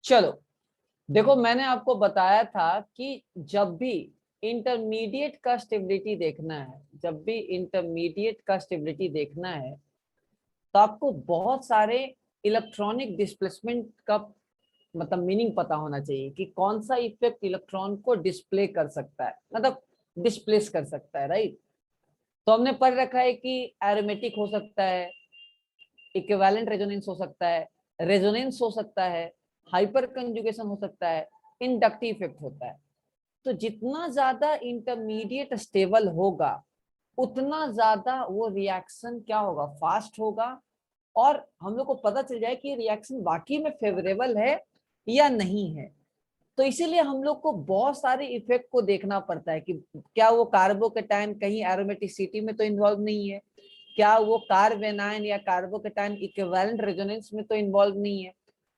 चलो देखो, मैंने आपको बताया था कि जब भी इंटरमीडिएट का स्टेबिलिटी देखना है, जब भी इंटरमीडिएट का स्टेबिलिटी देखना है, तो आपको बहुत सारे इलेक्ट्रॉनिक डिस्प्लेसमेंट का मतलब मीनिंग पता होना चाहिए कि कौन सा इफेक्ट इलेक्ट्रॉन को डिस्प्ले कर सकता है, मतलब डिस्प्लेस कर सकता है, राइट। तो हमने पढ़ रखा है कि एरोमेटिक हो सकता है, इक्विवेलेंट रेजोनेंस हो सकता है, रेजोनेंस हो सकता है, हाइपर कंजुगेशन हो सकता है, इंडक्टिव इफेक्ट होता है। तो जितना ज्यादा इंटरमीडिएट स्टेबल होगा उतना ज्यादा वो रिएक्शन क्या होगा, फास्ट होगा, और हम लोग को पता चल जाए कि रिएक्शन वाकई में फेवरेबल है या नहीं है। तो इसीलिए हम लोग को बहुत सारे इफेक्ट को देखना पड़ता है कि क्या वो कार्बोकेटायन कहीं एरोमेटिसिटी में तो इन्वॉल्व नहीं है, क्या वो कार्बेनाइन या कार्बोकेटायन इक्विवेलेंट रेजोनेंस में तो इन्वॉल्व नहीं है,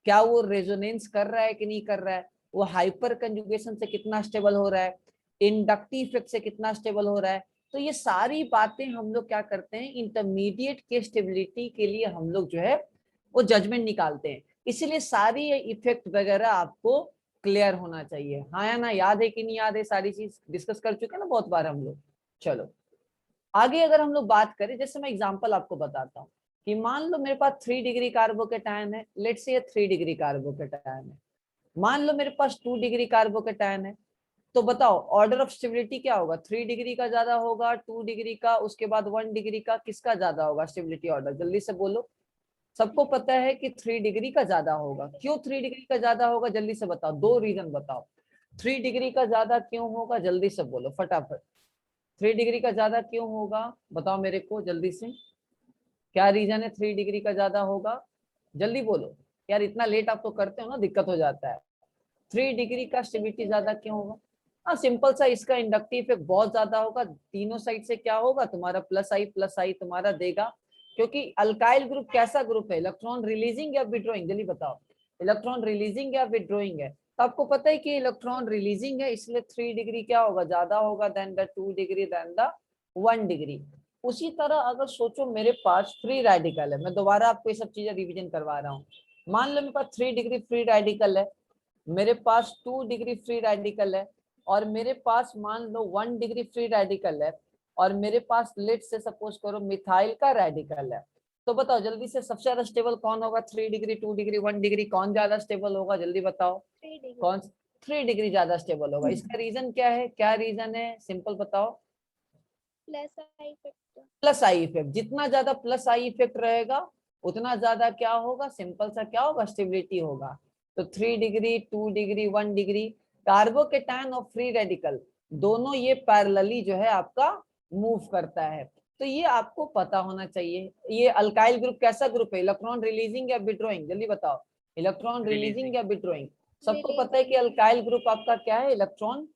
क्या वो रेजोनेंस कर रहा है कि नहीं कर रहा है, वो हाइपर कंजुगेशन से कितना स्टेबल हो रहा है, इंडक्टिव इफेक्ट से कितना स्टेबल हो रहा है। तो ये सारी बातें हम लोग क्या करते हैं, इंटरमीडिएट के स्टेबिलिटी के लिए हम लोग जो है वो जजमेंट निकालते हैं। इसीलिए सारी ये इफेक्ट वगैरह आपको क्लियर होना चाहिए। हाँ या ना, याद है कि नहीं याद है, सारी चीज डिस्कस कर चुके हैं ना बहुत बार हम लोग। चलो आगे अगर हम लोग बात करें, जैसे मैं एग्जांपल आपको बताता हूँ कि मान लो मेरे पास 3 डिग्री कार्बोकेटायन है, लेट्स से 3 डिग्री कार्बोकेटायन है। मान लो मेरे पास 2 डिग्री कार्बोकेटायन है, तो बताओ ऑर्डर ऑफ स्टेबिलिटी क्या होगा, 3 डिग्री का ज्यादा होगा, 2 डिग्री का, उसके बाद 1 डिग्री का, किसका ज्यादा होगा स्टेबिलिटी ऑर्डर, जल्दी से बोलो। सबको पता है कि 3 डिग्री का ज्यादा होगा। क्यों 3 डिग्री का ज्यादा होगा, जल्दी से बताओ, 2 रीजन बताओ। 3 डिग्री का ज्यादा क्यों होगा, जल्दी से बोलो फटाफट। 3 डिग्री का ज्यादा क्यों होगा, बताओ मेरे को जल्दी से, क्या रीजन है 3 डिग्री का ज्यादा होगा, जल्दी बोलो। यार इतना लेट आप तो करते हो ना, दिक्कत हो जाता है। 3 डिग्री का स्टेबिलिटी ज्यादा क्यों होगा? हाँ सिंपल सा, इसका इंडक्टिव इफेक्ट बहुत ज्यादा होगा, तीनों साइड से क्या होगा तुम्हारा प्लस आई तुम्हारा देगा। क्योंकि अल्काइल ग्रुप कैसा ग्रुप है, इलेक्ट्रॉन रिलीजिंग या विड्रॉइंग, जल्दी बताओ। इलेक्ट्रॉन रिलीजिंग या विड्रॉइंग है, तो आपको पता है कि इलेक्ट्रॉन रिलीजिंग है, इसलिए 3 डिग्री क्या होगा, ज्यादा होगा than the 2 degree than the 1 degree. उसी तरह अगर सोचो मेरे पास फ्री रेडिकल है, मैं दोबारा आपको ये सब चीजें रिविजन करवा रहा हूँ। मान लो मेरे पास 3 डिग्री फ्री रेडिकल है, मेरे पास 2 डिग्री फ्री रेडिकल है, और मेरे पास मान लो 1 डिग्री फ्री रेडिकल है, और मेरे पास लेट से सपोज करो मिथाइल का रेडिकल है। तो बताओ जल्दी से, सबसे ज्यादा स्टेबल कौन होगा, 3 डिग्री, 2 डिग्री, 1 डिग्री, कौन ज्यादा स्टेबल होगा, जल्दी बताओ। कौन 3 डिग्री ज्यादा स्टेबल होगा? इसका रीजन क्या है, क्या रीजन है, सिंपल बताओ। प्लस आई इफेक्ट, जितना ज्यादा प्लस आई इफेक्ट रहेगा उतना ज्यादा क्या होगा, सिंपल सा क्या होगा, स्टेबिलिटी होगा। तो 3 डिग्री, 2 डिग्री, 1 डिग्री, कार्बोकेटायन और फ्री रेडिकल दोनों ये पैरेलली जो है आपका मूव करता है। तो ये आपको पता होना चाहिए। ये अल्काइल ग्रुप कैसा ग्रुप है, इलेक्ट्रॉन रिलीजिंग या विड्रॉइंग, जल्दी बताओ। इलेक्ट्रॉन रिलीजिंग या विड्रॉइंग? सबको पता है कि अल्काइल ग्रुप आपका क्या है, इलेक्ट्रॉन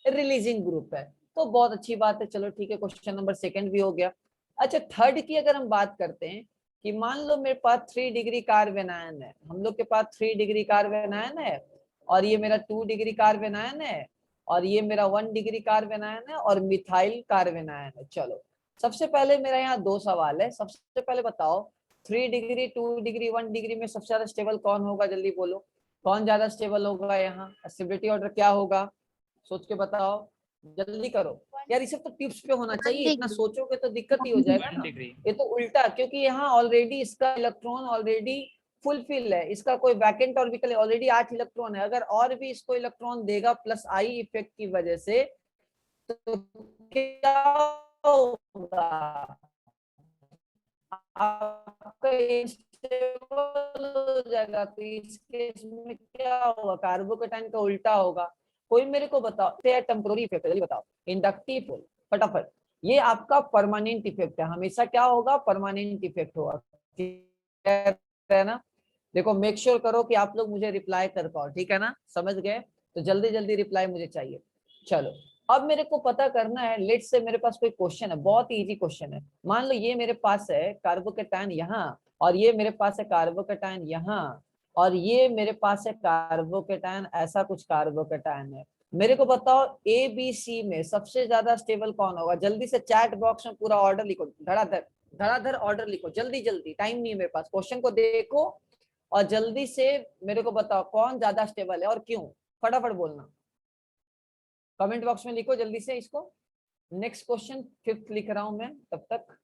रिलीजिंग ग्रुप है। तो बहुत अच्छी बात है, चलो ठीक है, क्वेश्चन नंबर 2 भी हो गया। अच्छा थर्ड की अगर हम बात करते हैं कि मान लो मेरे पास 3 डिग्री कार्बेनायन है, हम लोग के पास 3 डिग्री कार्बेनायन है, और ये मेरा 2 डिग्री कार्बेनायन है, और ये मेरा 1 डिग्री कार्बेनायन है, और मिथाइल कार्बेनायन है। चलो सबसे पहले मेरा यहाँ 2 सवाल है। सबसे पहले बताओ 3 डिग्री, 2 डिग्री, 1 डिग्री में सबसे ज्यादा स्टेबल कौन होगा, जल्दी बोलो। कौन ज्यादा स्टेबल होगा, यहाँ स्टेबिलिटी ऑर्डर क्या होगा, सोच के बताओ, जल्दी करो। यार इसे तो टिप्स पे होना चाहिए, इतना सोचोगे तो दिक्कत ही हो जाएगा ना। ये तो उल्टा, क्योंकि यहाँ ऑलरेडी इसका इलेक्ट्रॉन ऑलरेडी फुलफिल है, इसका कोई वैकेंट ऑर्बिटल ऑलरेडी 8 इलेक्ट्रॉन है। अगर और भी इसको इलेक्ट्रॉन देगा प्लस आई इफेक्ट की वजह से, तो क्या होगा, आपका स्टेबल हो जाएगा। तो इस केस में क्या होगा, कार्बोकेटाइन का उल्टा होगा। कोई मेरे को बताओ, टेम्पोररी इफेक्ट है, बताओ। इंडक्टिव, फटाफट। ये आपका परमानेंट इफेक्ट है, हमेशा क्या होगा, परमानेंट इफेक्ट होगा, है ना। देखो मेक श्योर करो कि आप लोग मुझे रिप्लाई कर पाओ, ठीक है ना, समझ गए? तो जल्दी जल्दी रिप्लाई मुझे चाहिए। चलो अब मेरे को पता करना है, लेट से मेरे पास कोई क्वेश्चन है, बहुत इजी क्वेश्चन है। मान लो ये मेरे पास है कार्बोकेटायन यहाँ, और ये मेरे पास है कार्बोकेटायन यहाँ, और ये मेरे पास है कार्बोकेटायन, ऐसा कुछ कार्बोकेटायन है। मेरे को बताओ ए बी सी में सबसे ज्यादा स्टेबल कौन होगा, जल्दी से चैट बॉक्स में पूरा ऑर्डर लिखो, धड़ाधड़ धड़ाधड़ ऑर्डर लिखो, जल्दी जल्दी, टाइम नहीं है मेरे पास, क्वेश्चन को देखो और जल्दी से मेरे को बताओ कौन ज्यादा स्टेबल है और क्यों, फटाफट बोलना, कमेंट बॉक्स में लिखो जल्दी से इसको। नेक्स्ट क्वेश्चन 5th लिख रहा हूं मैं तब तक।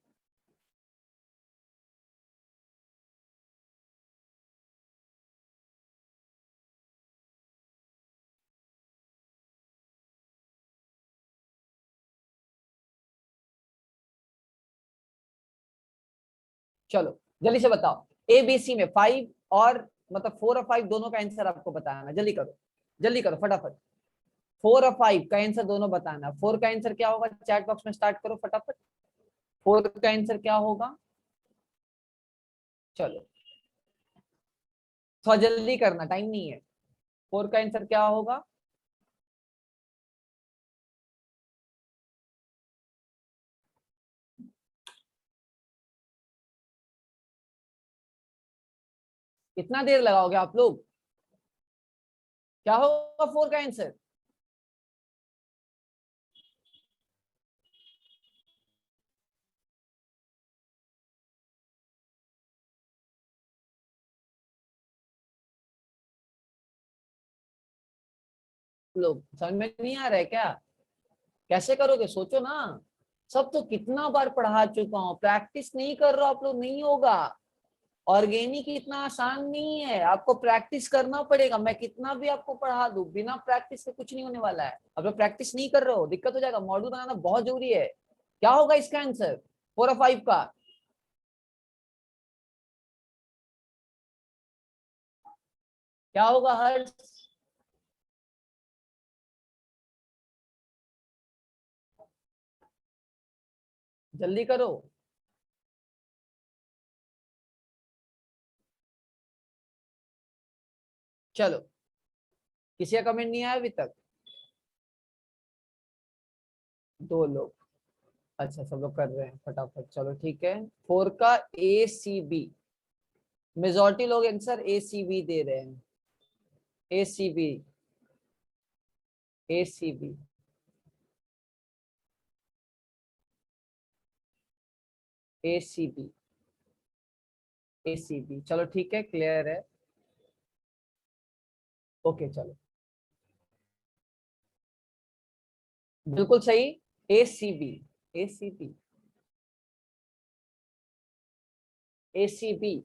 चलो जल्दी से बताओ, ए बी सी में 5 और मतलब 4 और 5 दोनों का आंसर आपको बताना, जल्दी करो, जल्दी करो फटाफट। 4 और 5 का आंसर दोनों बताना। 4 का आंसर क्या होगा, चैट बॉक्स में स्टार्ट करो फटाफट। 4 का आंसर क्या होगा, चलो थोड़ा जल्दी करना, टाइम नहीं है। 4 का आंसर क्या होगा, कितना देर लगाओगे आप लोग, क्या होगा 4 का आंसर? लोग समझ में नहीं आ रहा है क्या, कैसे करोगे सोचो ना। सब तो कितना बार पढ़ा चुका हूँ, प्रैक्टिस नहीं कर रहा आप लोग, नहीं होगा। ऑर्गेनिक इतना आसान नहीं है, आपको प्रैक्टिस करना पड़ेगा। मैं कितना भी आपको पढ़ा दूं, बिना प्रैक्टिस के कुछ नहीं होने वाला है। अब लोग प्रैक्टिस नहीं कर रहे हो, दिक्कत हो जाएगा। मॉड्यूल बनाना बहुत जरूरी है। क्या होगा इसका आंसर 4 और 5 का, क्या होगा हर्ष? जल्दी करो। चलो किसी का कमेंट नहीं आया अभी तक? 2 लोग, अच्छा सब लोग कर रहे हैं फटाफट, चलो ठीक है। 4 का ए सी बी, मेजोरिटी लोग आंसर ए सी बी दे रहे हैं। ए सी बी, ए सी बी, ए सी बी, ए सी बी, चलो ठीक है, क्लियर है। ओके चलो, बिल्कुल सही। ए सी बी, ए सी बी, ए सी बी।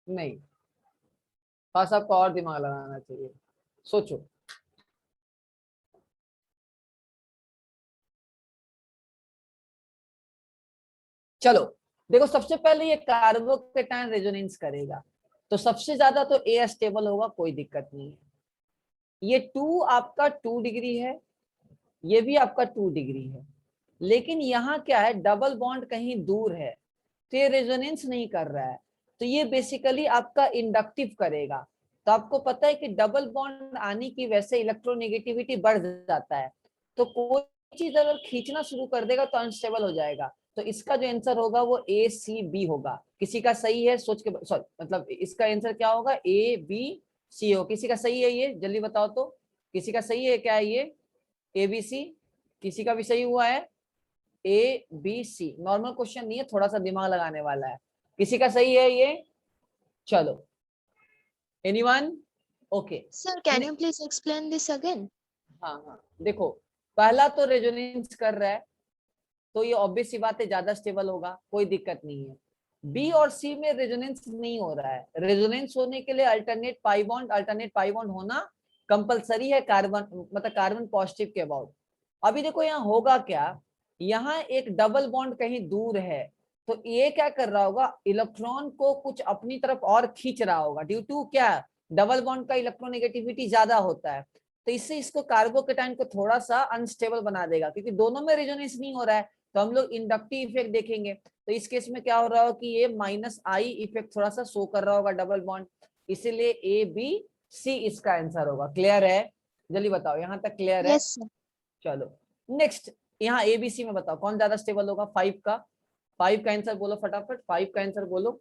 नहीं, बस आपको और दिमाग लगाना चाहिए, सोचो। चलो देखो, सबसे पहले ये कार्बोकेटायन रेजोनेंस करेगा, तो सबसे ज्यादा तो ए स्टेबल होगा, कोई दिक्कत नहीं है। ये 2 आपका 2 डिग्री है, ये भी आपका 2 डिग्री है, लेकिन यहाँ क्या है, डबल बॉन्ड कहीं दूर है, तो ये रेजोनेंस नहीं कर रहा है, तो ये बेसिकली आपका इंडक्टिव करेगा। तो आपको पता है कि डबल बॉन्ड आने की वजह से इलेक्ट्रोनेगेटिविटी बढ़ जाता है, तो कोई चीज अगर खींचना शुरू कर देगा तो अनस्टेबल हो जाएगा। तो इसका जो आंसर होगा वो ए सी बी होगा। किसी का सही है सोच के, सॉरी मतलब इसका आंसर क्या होगा, ए बी सी हो। किसी का सही है ये, जल्दी बताओ तो, किसी का सही है क्या ये, ए बी सी? किसी का भी सही हुआ है, A B C. Normal question नहीं है, थोड़ा सा दिमाग लगाने वाला है। किसी का सही है ये, चलो, anyone? Okay. Sir, can you please explain this again? हाँ हाँ, देखो, पहला तो रेजोनेंस कर रहा है, तो ये ऑब्वियस सी बात है ज्यादा स्टेबल होगा, कोई दिक्कत नहीं है। बी और सी में रेजोनेंस नहीं हो रहा है, रेजोनेंस होने के लिए अल्टरनेट पाई बॉन्ड होना कंपलसरी है, कार्बन मतलब कार्बन पॉजिटिव के अबाउट। अभी देखो यहाँ होगा क्या, यहाँ एक डबल बॉन्ड कहीं दूर है, तो ये क्या कर रहा होगा, इलेक्ट्रॉन को कुछ अपनी तरफ और खींच रहा होगा, ड्यू टू क्या, डबल बॉन्ड का इलेक्ट्रोनेगेटिविटी ज्यादा होता है। तो इससे इसको कार्बोकेटाइन को थोड़ा सा अनस्टेबल बना देगा, क्योंकि दोनों में रेजोनेंस नहीं हो रहा है। तो हम लोग इंडक्टिव इफेक्ट देखेंगे, तो इस केस में क्या हो रहा होगा कि ये माइनस आई इफेक्ट थोड़ा सा शो कर रहा होगा डबल बॉन्ड, इसीलिए ए बी सी इसका आंसर होगा। क्लियर है? जल्दी बताओ, यहाँ तक क्लियर है? Yes, sir. चलो नेक्स्ट, यहाँ एबीसी में बताओ कौन ज्यादा स्टेबल होगा, 5 का। 5 का आंसर बोलो फटाफट, 5 का आंसर बोलो,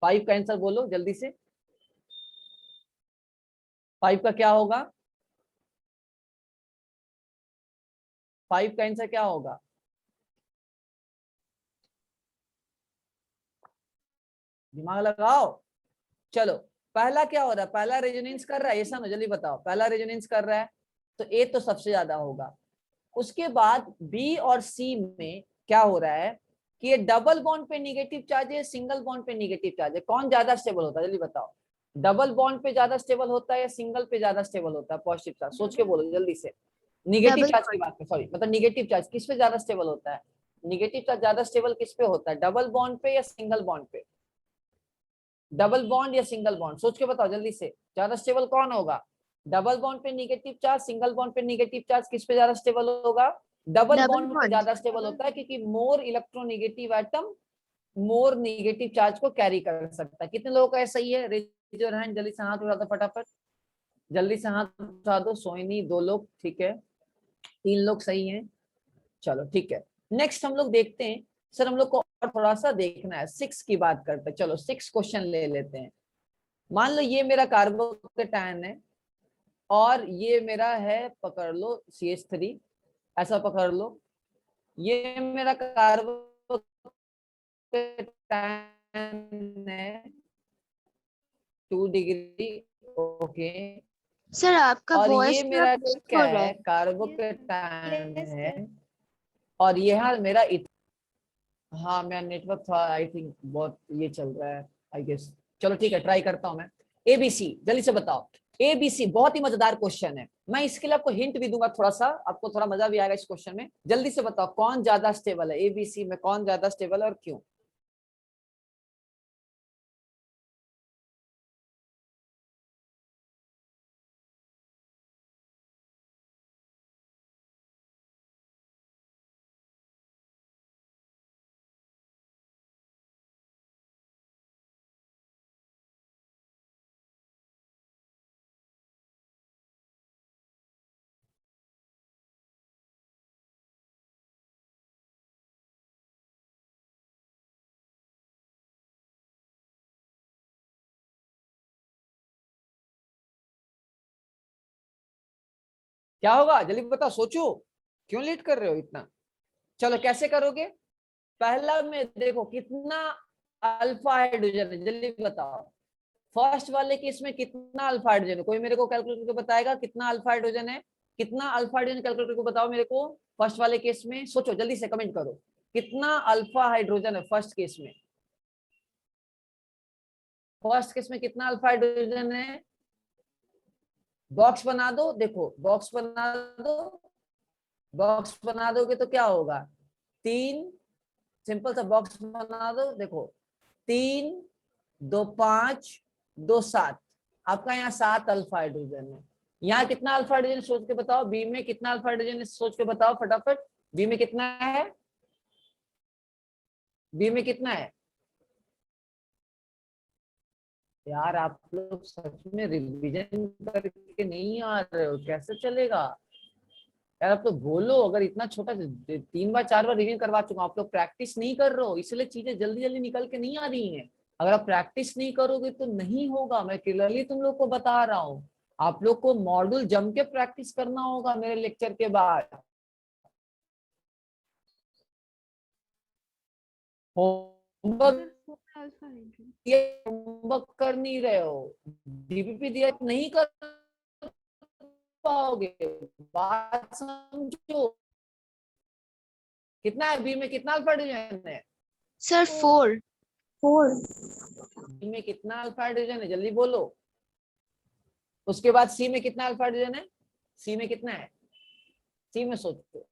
5 का आंसर बोलो जल्दी से। 5 का क्या होगा, 5 का आंसर क्या होगा? दिमाग लगाओ। चलो पहला क्या हो रहा है, पहला रेजोनेंस कर रहा है, ये समझ जल्दी बताओ, पहला रेजोनेंस कर रहा है तो ए तो सबसे ज्यादा होगा। उसके बाद बी और सी में क्या हो रहा है कि ये डबल बॉन्ड पे नेगेटिव चार्ज है, सिंगल बॉन्ड पे नेगेटिव चार्ज है, कौन ज्यादा स्टेबल होता है जल्दी बताओ। डबल बॉन्ड पे ज्यादा स्टेबल होता है या सिंगल पे ज्यादा स्टेबल होता है पॉजिटिव चार्ज, सोच के बोलो जल्दी से। निगेटिव Double चार्ज की बात है, सॉरी, मतलब निगेटिव चार्ज किस पे ज्यादा स्टेबल होता है, निगेटिव चार्ज ज्यादा स्टेबल किस पे होता है, डबल बॉन्ड पे या सिंगल बॉन्ड पे, डबल बॉन्ड या सिंगल बॉन्ड, सोच के बताओ जल्दी से, ज्यादा स्टेबल कौन होगा। डबल बॉन्ड पे नेगेटिव चार्ज, सिंगल बॉन्ड पे नेगेटिव चार्ज, किस पे ज्यादा स्टेबल होगा, डबल double बॉन्ड पे bond. ज्यादा स्टेबल होता है, क्योंकि more electronegative atom more negative charge को कैरी कर सकता है। कितने लोगों का ऐसा ही है, रेज योर हैंड, जल्दी से हाथ उठा दो फटाफट, जल्दी से हाथ उठा दो। सोइनी 2 लोग, ठीक है, 3 लोग सही हैं, चलो ठीक है। नेक्स्ट हम लोग देखते हैं, सर हम लोग को और थोड़ा सा देखना है, 6 की बात करते हैं, चलो 6 क्वेश्चन ले लेते हैं। मान लो ये मेरा कार्बोकेटायन है और ये मेरा है, पकड़ लो CH3, ऐसा पकड़ लो, ये मेरा कार्बोकेटायन है 2 डिग्री, ओके। Sir, आपका और ये voice थोड़ा मेरा break क्या हो रहा है, है. कार्बोकेटायन है, और यहाँ मेरा हाँ मेरा नेटवर्क था आई थिंक बहुत ये चल रहा है आई गेस। चलो ठीक है, ट्राई करता हूँ मैं। ABC जल्दी से बताओ, ABC बहुत ही मजेदार क्वेश्चन है, मैं इसके लिए आपको हिंट भी दूंगा थोड़ा सा, आपको थोड़ा मजा भी आएगा इस क्वेश्चन में। जल्दी से बताओ कौन ज्यादा स्टेबल है, ABC में कौन ज्यादा स्टेबल है और क्यों। क्या होगा जल्दी बताओ, सोचो, क्यों लेट कर रहे हो इतना। चलो कैसे करोगे, पहला में देखो कितना अल्फा हाइड्रोजन है, जल्दी बताओ। फर्स्ट वाले केस में कितना अल्फा हाइड्रोजन है, कोई मेरे को कैलकुलेटर को बताएगा कितना अल्फा हाइड्रोजन है, कितना अल्फा हाइड्रोजन, कैलकुलेटर को बताओ मेरे को। फर्स्ट वाले केस में सोचो जल्दी से कमेंट करो, कितना अल्फा हाइड्रोजन है फर्स्ट केस में, फर्स्ट केस में कितना अल्फा हाइड्रोजन है। बॉक्स बना दो, देखो बॉक्स बना दो, बॉक्स बना दोगे तो क्या होगा, 3, सिंपल सा बॉक्स बना दो, देखो 3 2 5 2 7, आपका यहाँ 7 अल्फा हाइड्रोजन है। यहाँ कितना अल्फा हाइड्रोजन सोच के बताओ, बी में कितना अल्फा हाइड्रोजन सोच के बताओ फटाफट, बी में कितना है, बी में कितना है। यार आप लोग सच में रिवीजन करके नहीं आ रहे हो, कैसे चलेगा यार, आप तो बोलो, अगर इतना छोटा 3 बार 4 बार रिवीजन करवा चुका, आप लोग प्रैक्टिस नहीं कर रहे हो, इसलिए चीजें जल्दी जल्दी निकल के नहीं आ रही हैं। अगर आप प्रैक्टिस नहीं करोगे तो नहीं होगा, मैं क्लियरली तुम लोग को बता रहा हूँ। आप लोग को मॉड्यूल जम के प्रैक्टिस करना होगा मेरे लेक्चर के बाद। होमवर्क होमवर्क कर नहीं रहे हो, DPP दिया नहीं कर पाओगे, बात समझो। कितना है बी में, कितना अल्फा हाइड्रोजन है, Sir, 4. बी में कितना अल्फा हाइड्रोजन है जल्दी बोलो। उसके बाद सी में कितना अल्फा हाइड्रोजन है, सी में कितना है, सी में सोचो,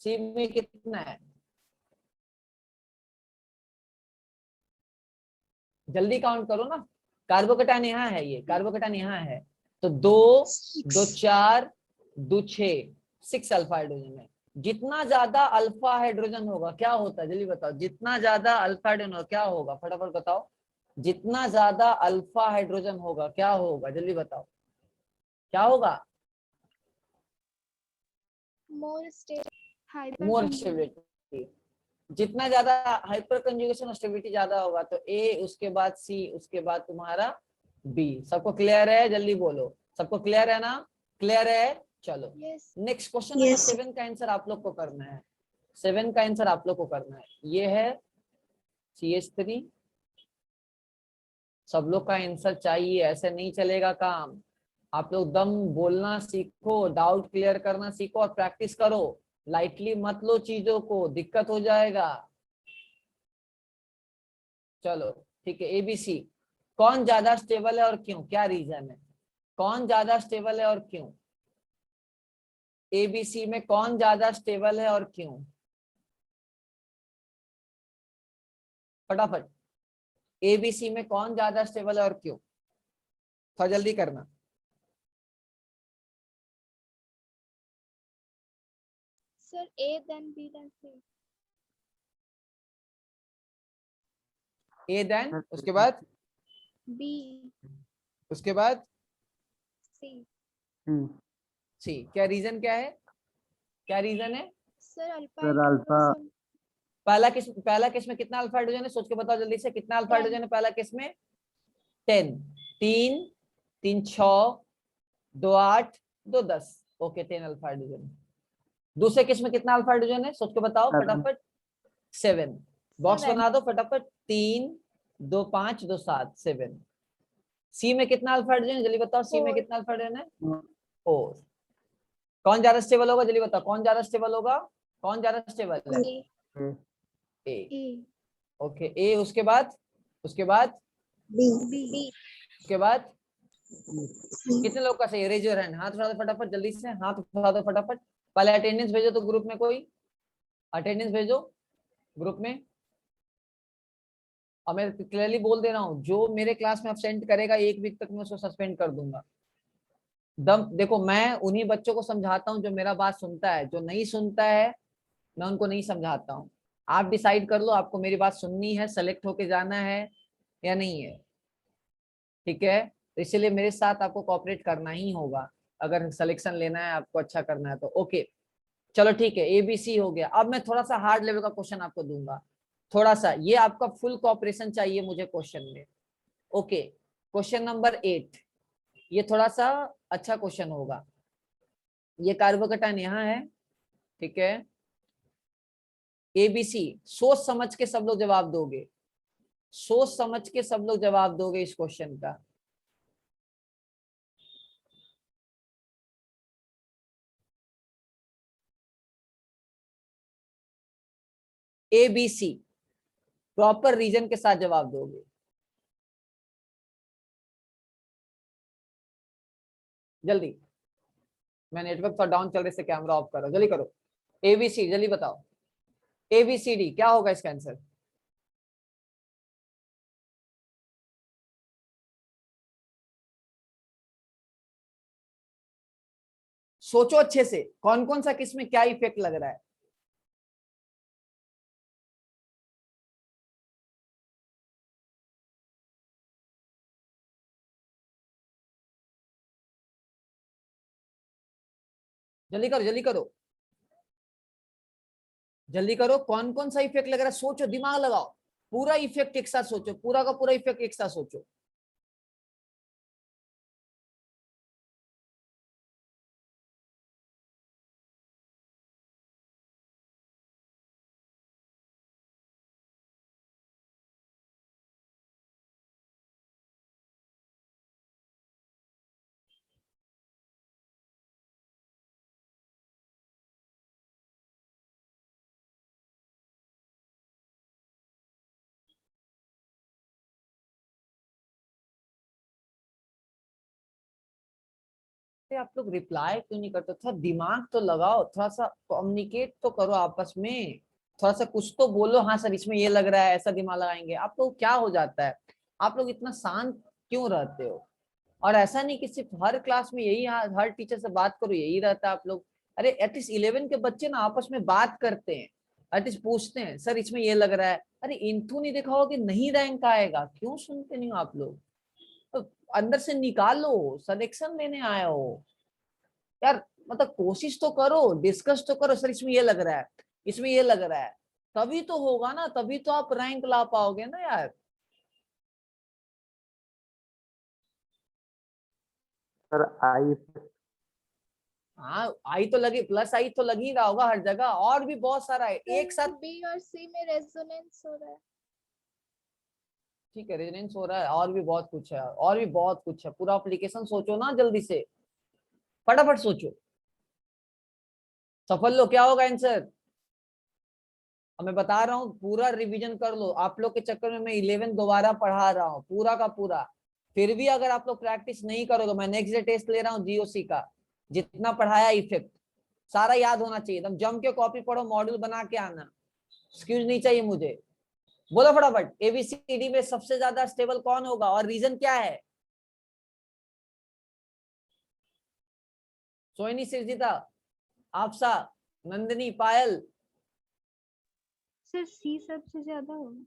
सी में कितना है, जल्दी काउंट करो ना। कार्बोकेटाइन यहाँ है, ये कार्बोकेटाइन यहाँ है, तो 2 2 6. 4 2 6, 6 अल्फा हाइड्रोजन है। जितना ज्यादा अल्फा हाइड्रोजन होगा क्या होता है जल्दी बताओ, जितना ज्यादा अल्फा हाइड्रोजन होगा क्या होगा, फटाफट बताओ। जितना ज्यादा अल्फा हाइड्रोजन होगा क्या होगा जल्दी बताओ, क्या होगा, मोर स्टेबिलिटी। जितना ज्यादा हाइपर कंजुगेशन स्टेबिलिटी ज्यादा होगा तो ए, उसके बाद सी, उसके बाद तुम्हारा बी। सबको क्लियर है जल्दी बोलो, सबको क्लियर है ना, क्लियर है। चलो नेक्स्ट क्वेश्चन नंबर 7 का आंसर आप लोग को करना है, 7 का आंसर आप लोग को करना है। ये है CH3। सब लोग का आंसर चाहिए, ऐसे नहीं चलेगा काम। आप लोग दम बोलना सीखो, डाउट क्लियर करना सीखो और प्रैक्टिस करो। लाइटली मत लो चीजों को, दिक्कत हो जाएगा। चलो ठीक है। ABC, कौन ज्यादा स्टेबल है और क्यों, क्या रीजन है? कौन ज्यादा स्टेबल है और क्यों? ABC में कौन ज्यादा स्टेबल है और क्यों? फटाफट। ABC में कौन ज्यादा स्टेबल है और क्यों? थोड़ा जल्दी करना। Sir A then B then C। A then, उसके बाद B उसके बाद C। C। क्या रीजन, क्या है, क्या रीजन है? सर अल्फा सर अल्फा पहला किस में कितना अल्फा हाइड्रोजन है, सोच के बताओ जल्दी से। कितना अल्फा 10। हाइड्रोजन है पहला किस में? 10। 3 3 6 2 8 2 10। Okay, 10 alpha hydrogen. दूसरे किस में कितना अल्फा हाइड्रोजन है, सोच के बताओ 7। फटाफट। 7। बॉक्स 7। बना दो फटाफट। 3 2 5 2 7 7। सी में कितना अल्फा हाइड्रोजन है, जल्दी बताओ। सी में 4। कितना अल्फा हाइड्रोजन है? 4। कौन ज्यादा स्टेबल होगा, जल्दी बताओ, कौन ज्यादा स्टेबल होगा? कौन ज्यादा स्टेबल है? A। ए। A। ओके, ए। उसके बाद, उसके बाद, B। उसके बाद C। कितने लोग का सही? रेज योर हैंड, हाथ उठा दो फटाफट, जल्दी से हाथ उठा दो फटाफट। पहले अटेंडेंस भेजो तो ग्रुप में, कोई अटेंडेंस भेजो ग्रुप में। और मैं क्लियरली बोल दे रहा हूँ, जो मेरे क्लास में अब्सेंट करेगा 1 वीक तक मैं उसको सस्पेंड कर दूंगा। दम देखो, मैं उन्हीं बच्चों को समझाता हूँ जो मेरा बात सुनता है, जो नहीं सुनता है मैं उनको नहीं समझाता हूँ। आप डिसाइड कर लो, आपको मेरी बात सुननी है, सेलेक्ट होके जाना है या नहीं है। ठीक है, तो इसीलिए मेरे साथ आपको कोऑपरेट करना ही होगा अगर सिलेक्शन लेना है, आपको अच्छा करना है तो। ओके चलो ठीक है, ABC हो गया। अब मैं थोड़ा सा हार्ड लेवल का क्वेश्चन आपको दूंगा, थोड़ा सा, ये आपका फुल कोऑपरेशन चाहिए मुझे क्वेश्चन में। ओके, क्वेश्चन नंबर 8, ये थोड़ा सा अच्छा क्वेश्चन होगा। ये कार्बोकेटाइन यहाँ है, ठीक है। ABC, सोच समझ के सब लोग जवाब दोगे, सोच समझ के सब लोग जवाब दोगे इस क्वेश्चन का। ABC प्रॉपर रीजन के साथ जवाब दोगे, जल्दी। मैं नेटवर्क थोड़ा डाउन चल रहे से कैमरा ऑफ करो, जल्दी करो। ABC जल्दी बताओ, ABCD क्या होगा इसका आंसर? सोचो अच्छे से, कौन कौन सा किस में क्या इफेक्ट लग रहा है। जल्दी करो जल्दी करो जल्दी करो, कौन कौन सा इफेक्ट लग रहा है, सोचो, दिमाग लगाओ, पूरा इफेक्ट एक साथ सोचो, पूरा का पूरा इफेक्ट एक साथ सोचो। आप लोग रिप्लाई क्यों नहीं करते? थोड़ा दिमाग तो लगाओ, थोड़ा सा कम्युनिकेट तो करो आपस में, थोड़ा सा कुछ तो बोलो। हाँ सर इसमें ये लग रहा है, ऐसा दिमाग लगाएंगे। आप लोग क्या हो जाता है, आप लोग इतना शांत क्यों रहते हो? और ऐसा नहीं कि सिर्फ हर क्लास में यही, हर टीचर से बात करो यही रहता है आप लोग। अरे एटलीस्ट 11 के बच्चे ना आपस में बात करते हैं, एटलीस्ट पूछते हैं सर इसमें ये लग रहा है। अरे इंटू नहीं देखा होगा कि नहीं रैंक आएगा, क्यों सुनते नहीं हो आप लोग? तो अंदर से निकालो, सिलेक्शन लेने आए हो यार। मतलब कोशिश तो करो, डिस्कस तो करो, सर इसमें ये लग रहा है, इसमें ये लग रहा है, तभी तो होगा ना, तभी तो आप रैंक ला पाओगे ना यार। सर आई हाँ आई तो लगी, प्लस आई तो लगी रहा होगा हर जगह, और भी बहुत सारा है एक साथ। बी और सी में रेजोनेंस हो रहा है। ठीक है, रेजोनेंस हो रहा है, और भी बहुत कुछ है, और भी बहुत कुछ है। पूरा एप्लीकेशन सोचो ना, जल्दी से फटाफट सोचो, सफल लो, क्या होगा आंसर। अब मैं बता रहा हूँ, पूरा रिवीजन कर लो। आप लोग के चक्कर में मैं 11 दोबारा पढ़ा रहा हूँ पूरा का पूरा। फिर भी अगर आप लोग प्रैक्टिस नहीं करोगे, मैं नेक्स्ट डे टेस्ट ले रहा हूँ जीओसी का, जितना पढ़ाया इफेक्ट सारा याद होना चाहिए। एकदम जम के कॉपी पढ़ो, मॉड्यूल बना के आना, एक्सक्यूज नहीं चाहिए मुझे। बोलो फटाफट, एबीसीडी में सबसे ज्यादा स्टेबल कौन होगा और रीजन क्या है। सोइनी, सिरजीता, आपसा, नंदिनी, पायल। सर सी सबसे ज्यादा होगा।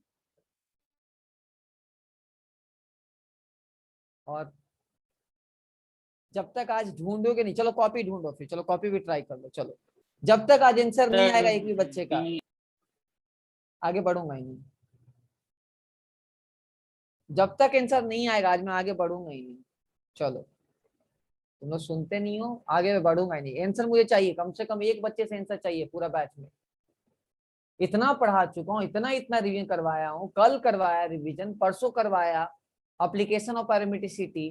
और जब तक आज ढूंढोगे नहीं, चलो कॉपी ढूंढो, फिर चलो कॉपी भी ट्राई कर लो। चलो जब तक आज आंसर नहीं आएगा एक भी बच्चे का, आगे बढ़ूंगा ही नहीं। जब तक आंसर नहीं आएगा आज, मैं आगे बढ़ूंगा ही नहीं। चलो, तुम लोग सुनते नहीं हो, आगे मैं बढ़ूंगा ही नहीं। आंसर मुझे चाहिए, कम से कम एक बच्चे से आंसर चाहिए पूरा बैच में। इतना पढ़ा चुका हूँ, इतना इतना रिवीजन करवाया हूँ, कल करवाया रिवीजन, परसों करवाया एप्लीकेशन ऑफ पैरामीट्रिसिटी,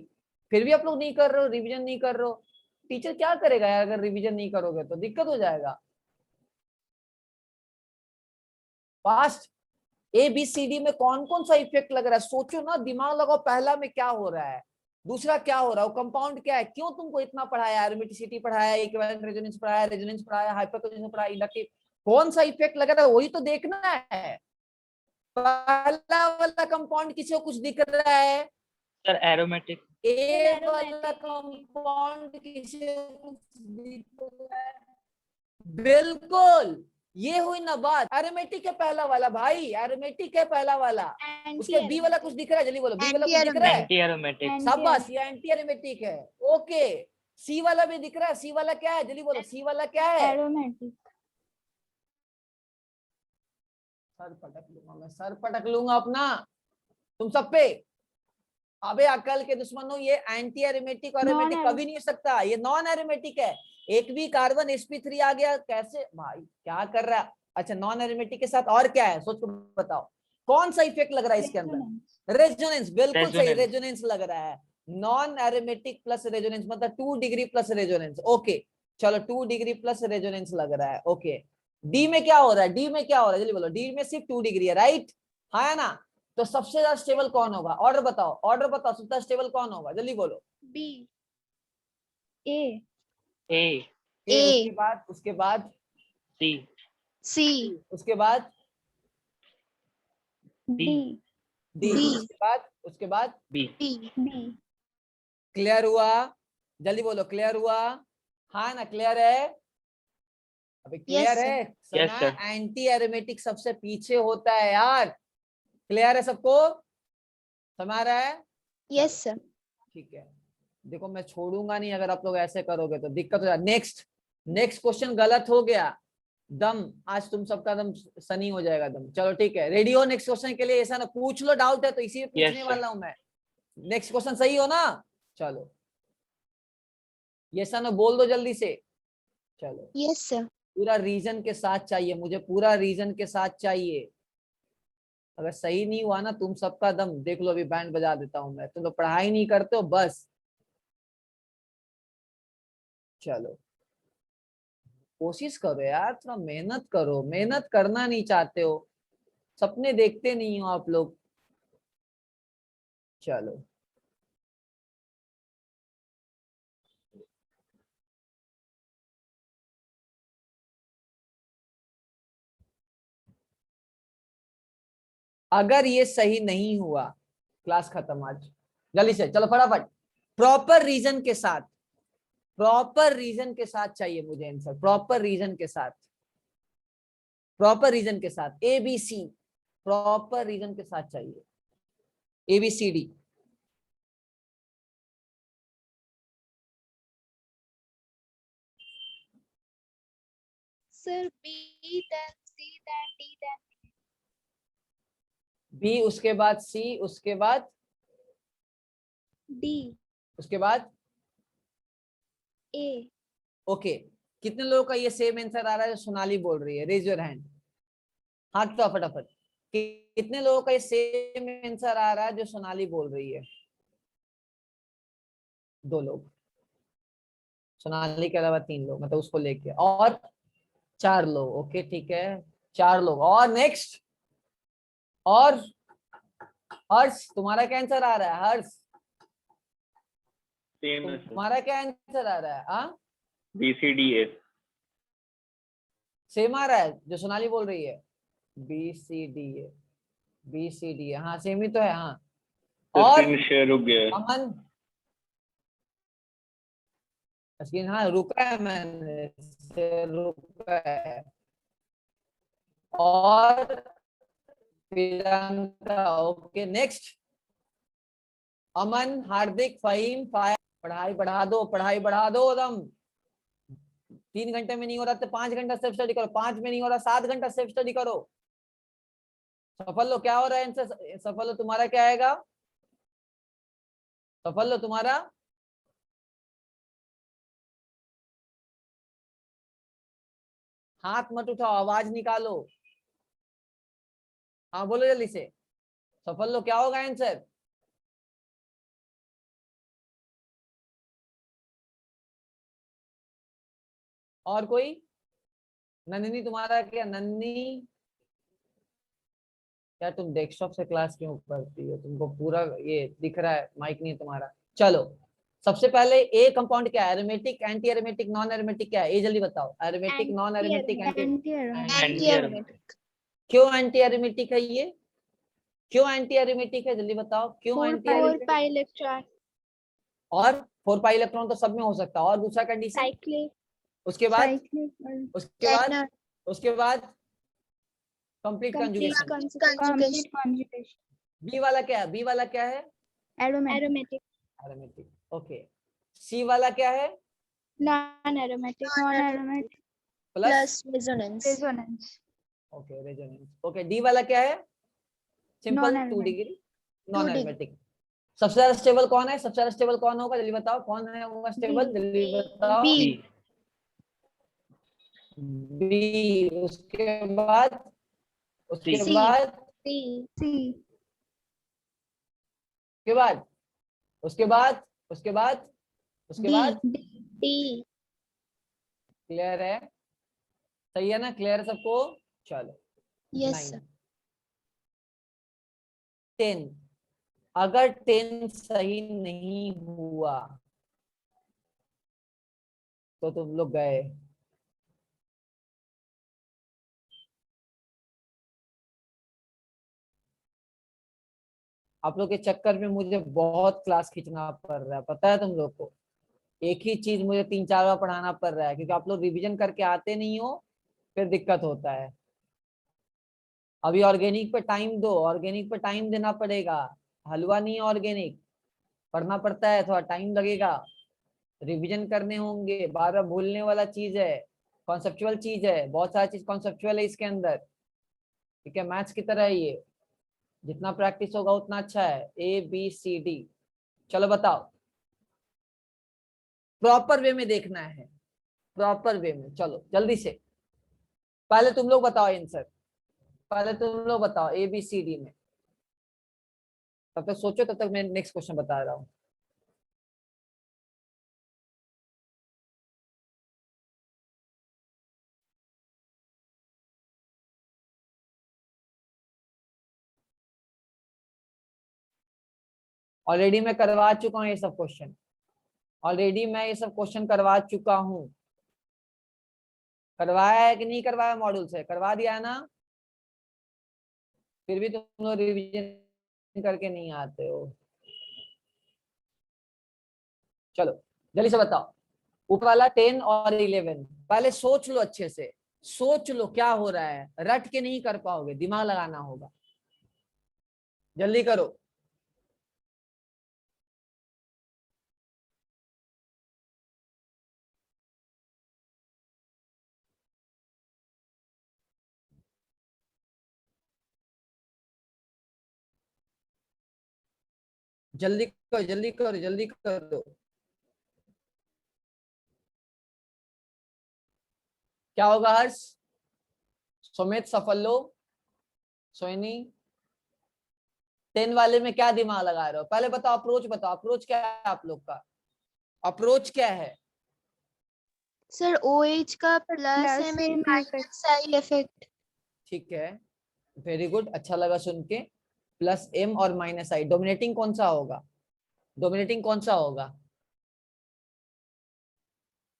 फिर भी आप लोग नहीं कर रहे हो, रिवीजन नहीं कर रहे हो। टीचर क्या करेगा यार, अगर रिवीजन नहीं करोगे तो दिक्कत हो जाएगा। Fast, A B C D में कौन कौन सा इफेक्ट लग रहा है, सोचो ना, दिमाग लगाओ। पहला में क्या हो रहा है, दूसरा क्या हो रहा है, कंपाउंड क्या है, क्यों तुमको इतना पढ़ाया, एरोमेटिसिटी पढ़ाया, इक्विवेलेंट रेजोनेंस पढ़ाया, हाइपरपोजिशन पढ़ाया, इंडक्टिव, कौन सा इफेक्ट लग रहा है वही तो देखना है। पहला वाला कंपाउंड किसी को कुछ दिख रहा है, सर एरोमेटिक। ए वाला aromatic कंपाउंड किसी को कुछ दिख रहा है, बिल्कुल। ये हुई ना बात, एरोमेटिक है पहला वाला भाई, एरोमेटिक है पहला वाला। उसके बी वाला कुछ दिख रहा है, जल्दी बोलो, बी वाला कुछ दिख रहा है। Anti aromatic. शाबाश, ये एंटी एरोमेटिक है। ओके, सी वाला भी दिख रहा है, सी वाला क्या है, जल्दी बोलो, सी वाला क्या है। एरोमेटिक। सर पटक लूंगा मैं, सर पटक लूंगा अपना तुम सब पे। अबे अकल के दुश्मनों, ये एंटी एरोमेटिक और एरोमेटिक कभी नहीं हो सकता, ये नॉन एरोमेटिक है। एक भी कार्बन sp3 आ गया, कैसे भाई, क्या कर रहा है। अच्छा, नॉन एरोमेटिक के साथ और क्या है, सोच के बताओ, कौन सा इफेक्ट लग रहा है इसके अंदर। रेजोनेंस, बिल्कुल सही, रेजोनेंस लग रहा है। नॉन एरोमेटिक प्लस रेजोनेंस मतलब 2 डिग्री प्लस रेजोनेंस। ओके, चलो 2 डिग्री प्लस रेजोनेंस लग रहा है। ओके, डी में क्या हो रहा है, डी में क्या हो रहा है, जल्दी बोलो, डी में सिर्फ 2 डिग्री है, राइट, हाँ है ना। तो सबसे ज्यादा स्टेबल कौन होगा, ऑर्डर बताओ, ऑर्डर बताओ, सबसे स्टेबल कौन होगा, जल्दी बोलो। बी, ए, ए, उसके बाद, उसके बाद सी, सी, उसके बाद डी, डी, उसके बाद, उसके बाद बी। बी। क्लियर हुआ, जल्दी बोलो, क्लियर हुआ, हाँ ना, क्लियर है। अभी क्लियर Yes, है, Yes, सुना, sir. एंटी एरोमेटिक सबसे पीछे होता है यार। क्लियर है सबको, समझ रहा है। yes sir। ठीक है, देखो मैं छोड़ूंगा नहीं, अगर आप लोग ऐसे करोगे तो दिक्कत हो जाए। नेक्स्ट, नेक्स्ट क्वेश्चन गलत हो गया, दम आज तुम सबका दम सनी हो जाएगा दम। चलो ठीक है, रेडी हो नेक्स्ट क्वेश्चन के लिए, ऐसा ना पूछ लो, डाउट है तो इसी में पूछने Yes, sir. वाला हूं मैं। नेक्स्ट क्वेश्चन सही हो ना, चलो ये ना बोल दो जल्दी से। चलो Yes sir। पूरा रीजन के साथ चाहिए मुझे, पूरा रीजन के साथ चाहिए। अगर सही नहीं हुआ ना तुम सबका दम देख लो, अभी बैंड बजा देता हूं मैं, तुम तो पढ़ाई नहीं करते हो बस। चलो कोशिश करो यार, थोड़ा मेहनत करो, मेहनत करना नहीं चाहते हो, सपने देखते नहीं हो आप लोग। चलो अगर ये सही नहीं हुआ, क्लास खत्म आज, जल्दी से चलो फटाफट। प्रॉपर रीजन के साथ, प्रॉपर रीजन के साथ चाहिए मुझे आंसर, प्रॉपर रीजन के साथ, प्रॉपर रीजन के साथ, A B C, proper reason के साथ चाहिए, A B C D. Sir, B, then C, then D, then B, उसके बाद सी, उसके बाद D, उसके बाद A। ओके। कितने लोगों का ये सेम आंसर आ रहा है जो सोनाली बोल रही है, रेज योर हैंड, हाथ तो फटाफट। कितने लोगों का ये सेम आंसर आ रहा है जो सोनाली बोल रही है? 2 लोग, सोनाली के अलावा 3 लोग, मतलब उसको लेके, और 4 लोग। ओके ठीक है, 4 लोग। और नेक्स्ट, और हर्ष, तुम्हारा क्या आंसर आ रहा है? हर्ष, सेम है सर, तुम्हारा क्या आंसर आ रहा है? हाँ, BCDA। सेम आ रहा है जो सोनाली बोल रही है, BCDA। BCDA, हाँ सेम ही तो है। हाँ, और स्क्रीन शेयर रुक गया है। अमन, स्क्रीन, हाँ रुका है, मैंने से रुका है। और प्रियंका, ओके नेक्स्ट, अमन, हार्दिक, फहीम, फायर। पढ़ाई बढ़ा दो, पढ़ाई बढ़ा दो एकदम। 3 घंटे में नहीं हो रहा तो 5 घंटा सेल्फ स्टडी करो, 5 में नहीं हो रहा 7 घंटा सेल्फ स्टडी करो। सफल लो, क्या हो रहा है इनसे? सफल लो, तुम्हारा क्या आएगा? सफल लो, तुम्हारा हाथ मत उठाओ, आवाज निकालो। हाँ बोलो जल्दी से, सफल लो, क्या होगा आंसर? और कोई? नंदिनी, तुम्हारा क्या? नंदिनी, क्या तुम डेस्कटॉप से क्लास क्यों करती हो? तुमको पूरा ये दिख रहा है, माइक नहीं है तुम्हारा। चलो, सबसे पहले ए कंपाउंड क्या है? Aromatic, anti aromatic, non aromatic, क्या है ये जल्दी बताओ? Aromatic, non aromatic, anti aromatic. क्यों एंटी एरोमेटिक है ये? क्यों एंटी एरोमेटिक है जल्दी बताओ, क्यों एंटी 4 एरोमेटिक? Pi electron. और 4 पाई इलेक्ट्रॉन तो सब में हो सकता है। और दूसरा कंडीशन, साइक्लिक। उसके बाद, साइक्लिक। उसके बाद, उसके बाद कंप्लीट कंजुगेशन। कंजुगेशन। बी वाला क्या है? बी वाला क्या है? एरोमेटिक। एरोमेटिक। ओके, सी वाला क्या है? Non aromatic. Plus resonance. Okay, resonance. Okay, D वाला क्या है? Simple 2 Non-aromatic। Degree, non aromatic. सबसे ज्यादा स्टेबल कौन है? सबसे ज्यादा स्टेबल कौन होगा जल्दी बताओ, कौन है होगा स्टेबल? जल्दी बताओ। B। B। बी, उसके बाद, उसके C। बाद, C। उसके बाद, उसके बाद, उसके बाद, उसके बाद। D। क्लियर है? सही है ना? क्लियर है सबको? चलो, Yes 9 sir। 10, अगर 10 सही नहीं हुआ तो तुम लोग गए। आप लोग के चक्कर में मुझे बहुत क्लास खींचना पड़ रहा है, पता है तुम लोग को? एक ही चीज मुझे 3-4 बार पढ़ाना पड़ रहा है, क्योंकि आप लोग रिवीजन करके आते नहीं हो, फिर दिक्कत होता है। अभी ऑर्गेनिक पे टाइम दो, ऑर्गेनिक पे टाइम देना पड़ेगा। हलवा नहीं है ऑर्गेनिक, पढ़ना पड़ता है, थोड़ा टाइम लगेगा, रिवीजन करने होंगे, बार बार भूलने वाला चीज है, कॉन्सेप्चुअल चीज है, बहुत सारी चीज कॉन्सेप्चुअल है इसके अंदर। ठीक है, मैथ्स की तरह है ये, जितना प्रैक्टिस होगा उतना अच्छा है। ABCD, चलो बताओ, प्रॉपर वे में देखना है, प्रॉपर वे में। चलो जल्दी से, पहले तुम लोग बताओ आंसर, पहले तुम लोग बताओ ABCD में। तब तक सोचो, तब तक मैं नेक्स्ट क्वेश्चन बता रहा हूँ। ऑलरेडी मैं करवा चुका हूँ ये सब क्वेश्चन, ऑलरेडी मैं ये सब क्वेश्चन करवा चुका हूँ। करवाया है कि नहीं करवाया? मॉड्यूल से करवा दिया है ना? फिर भी तुम लोग रिवीजन करके नहीं आते हो। चलो जल्दी से बताओ, ऊपर वाला 10 और 11, पहले सोच लो अच्छे से, सोच लो क्या हो रहा है, रट के नहीं कर पाओगे, दिमाग लगाना होगा, जल्दी करो। जल्दी करो, जल्दी करो, जल्दी करो। क्या होगा हर्ष? सुमित, सफल लो, सोनी 10 वाले में क्या दिमाग लगा रहे हो? पहले बताओ अप्रोच, बताओ अप्रोच क्या है आप लोग का, अप्रोच क्या है? सर OH का plus Plus M M minus I effect. ठीक है, वेरी गुड, अच्छा लगा सुन के। प्लस एम और माइनस आई, डोमिनेटिंग कौन सा होगा? डोमिनेटिंग कौन सा होगा?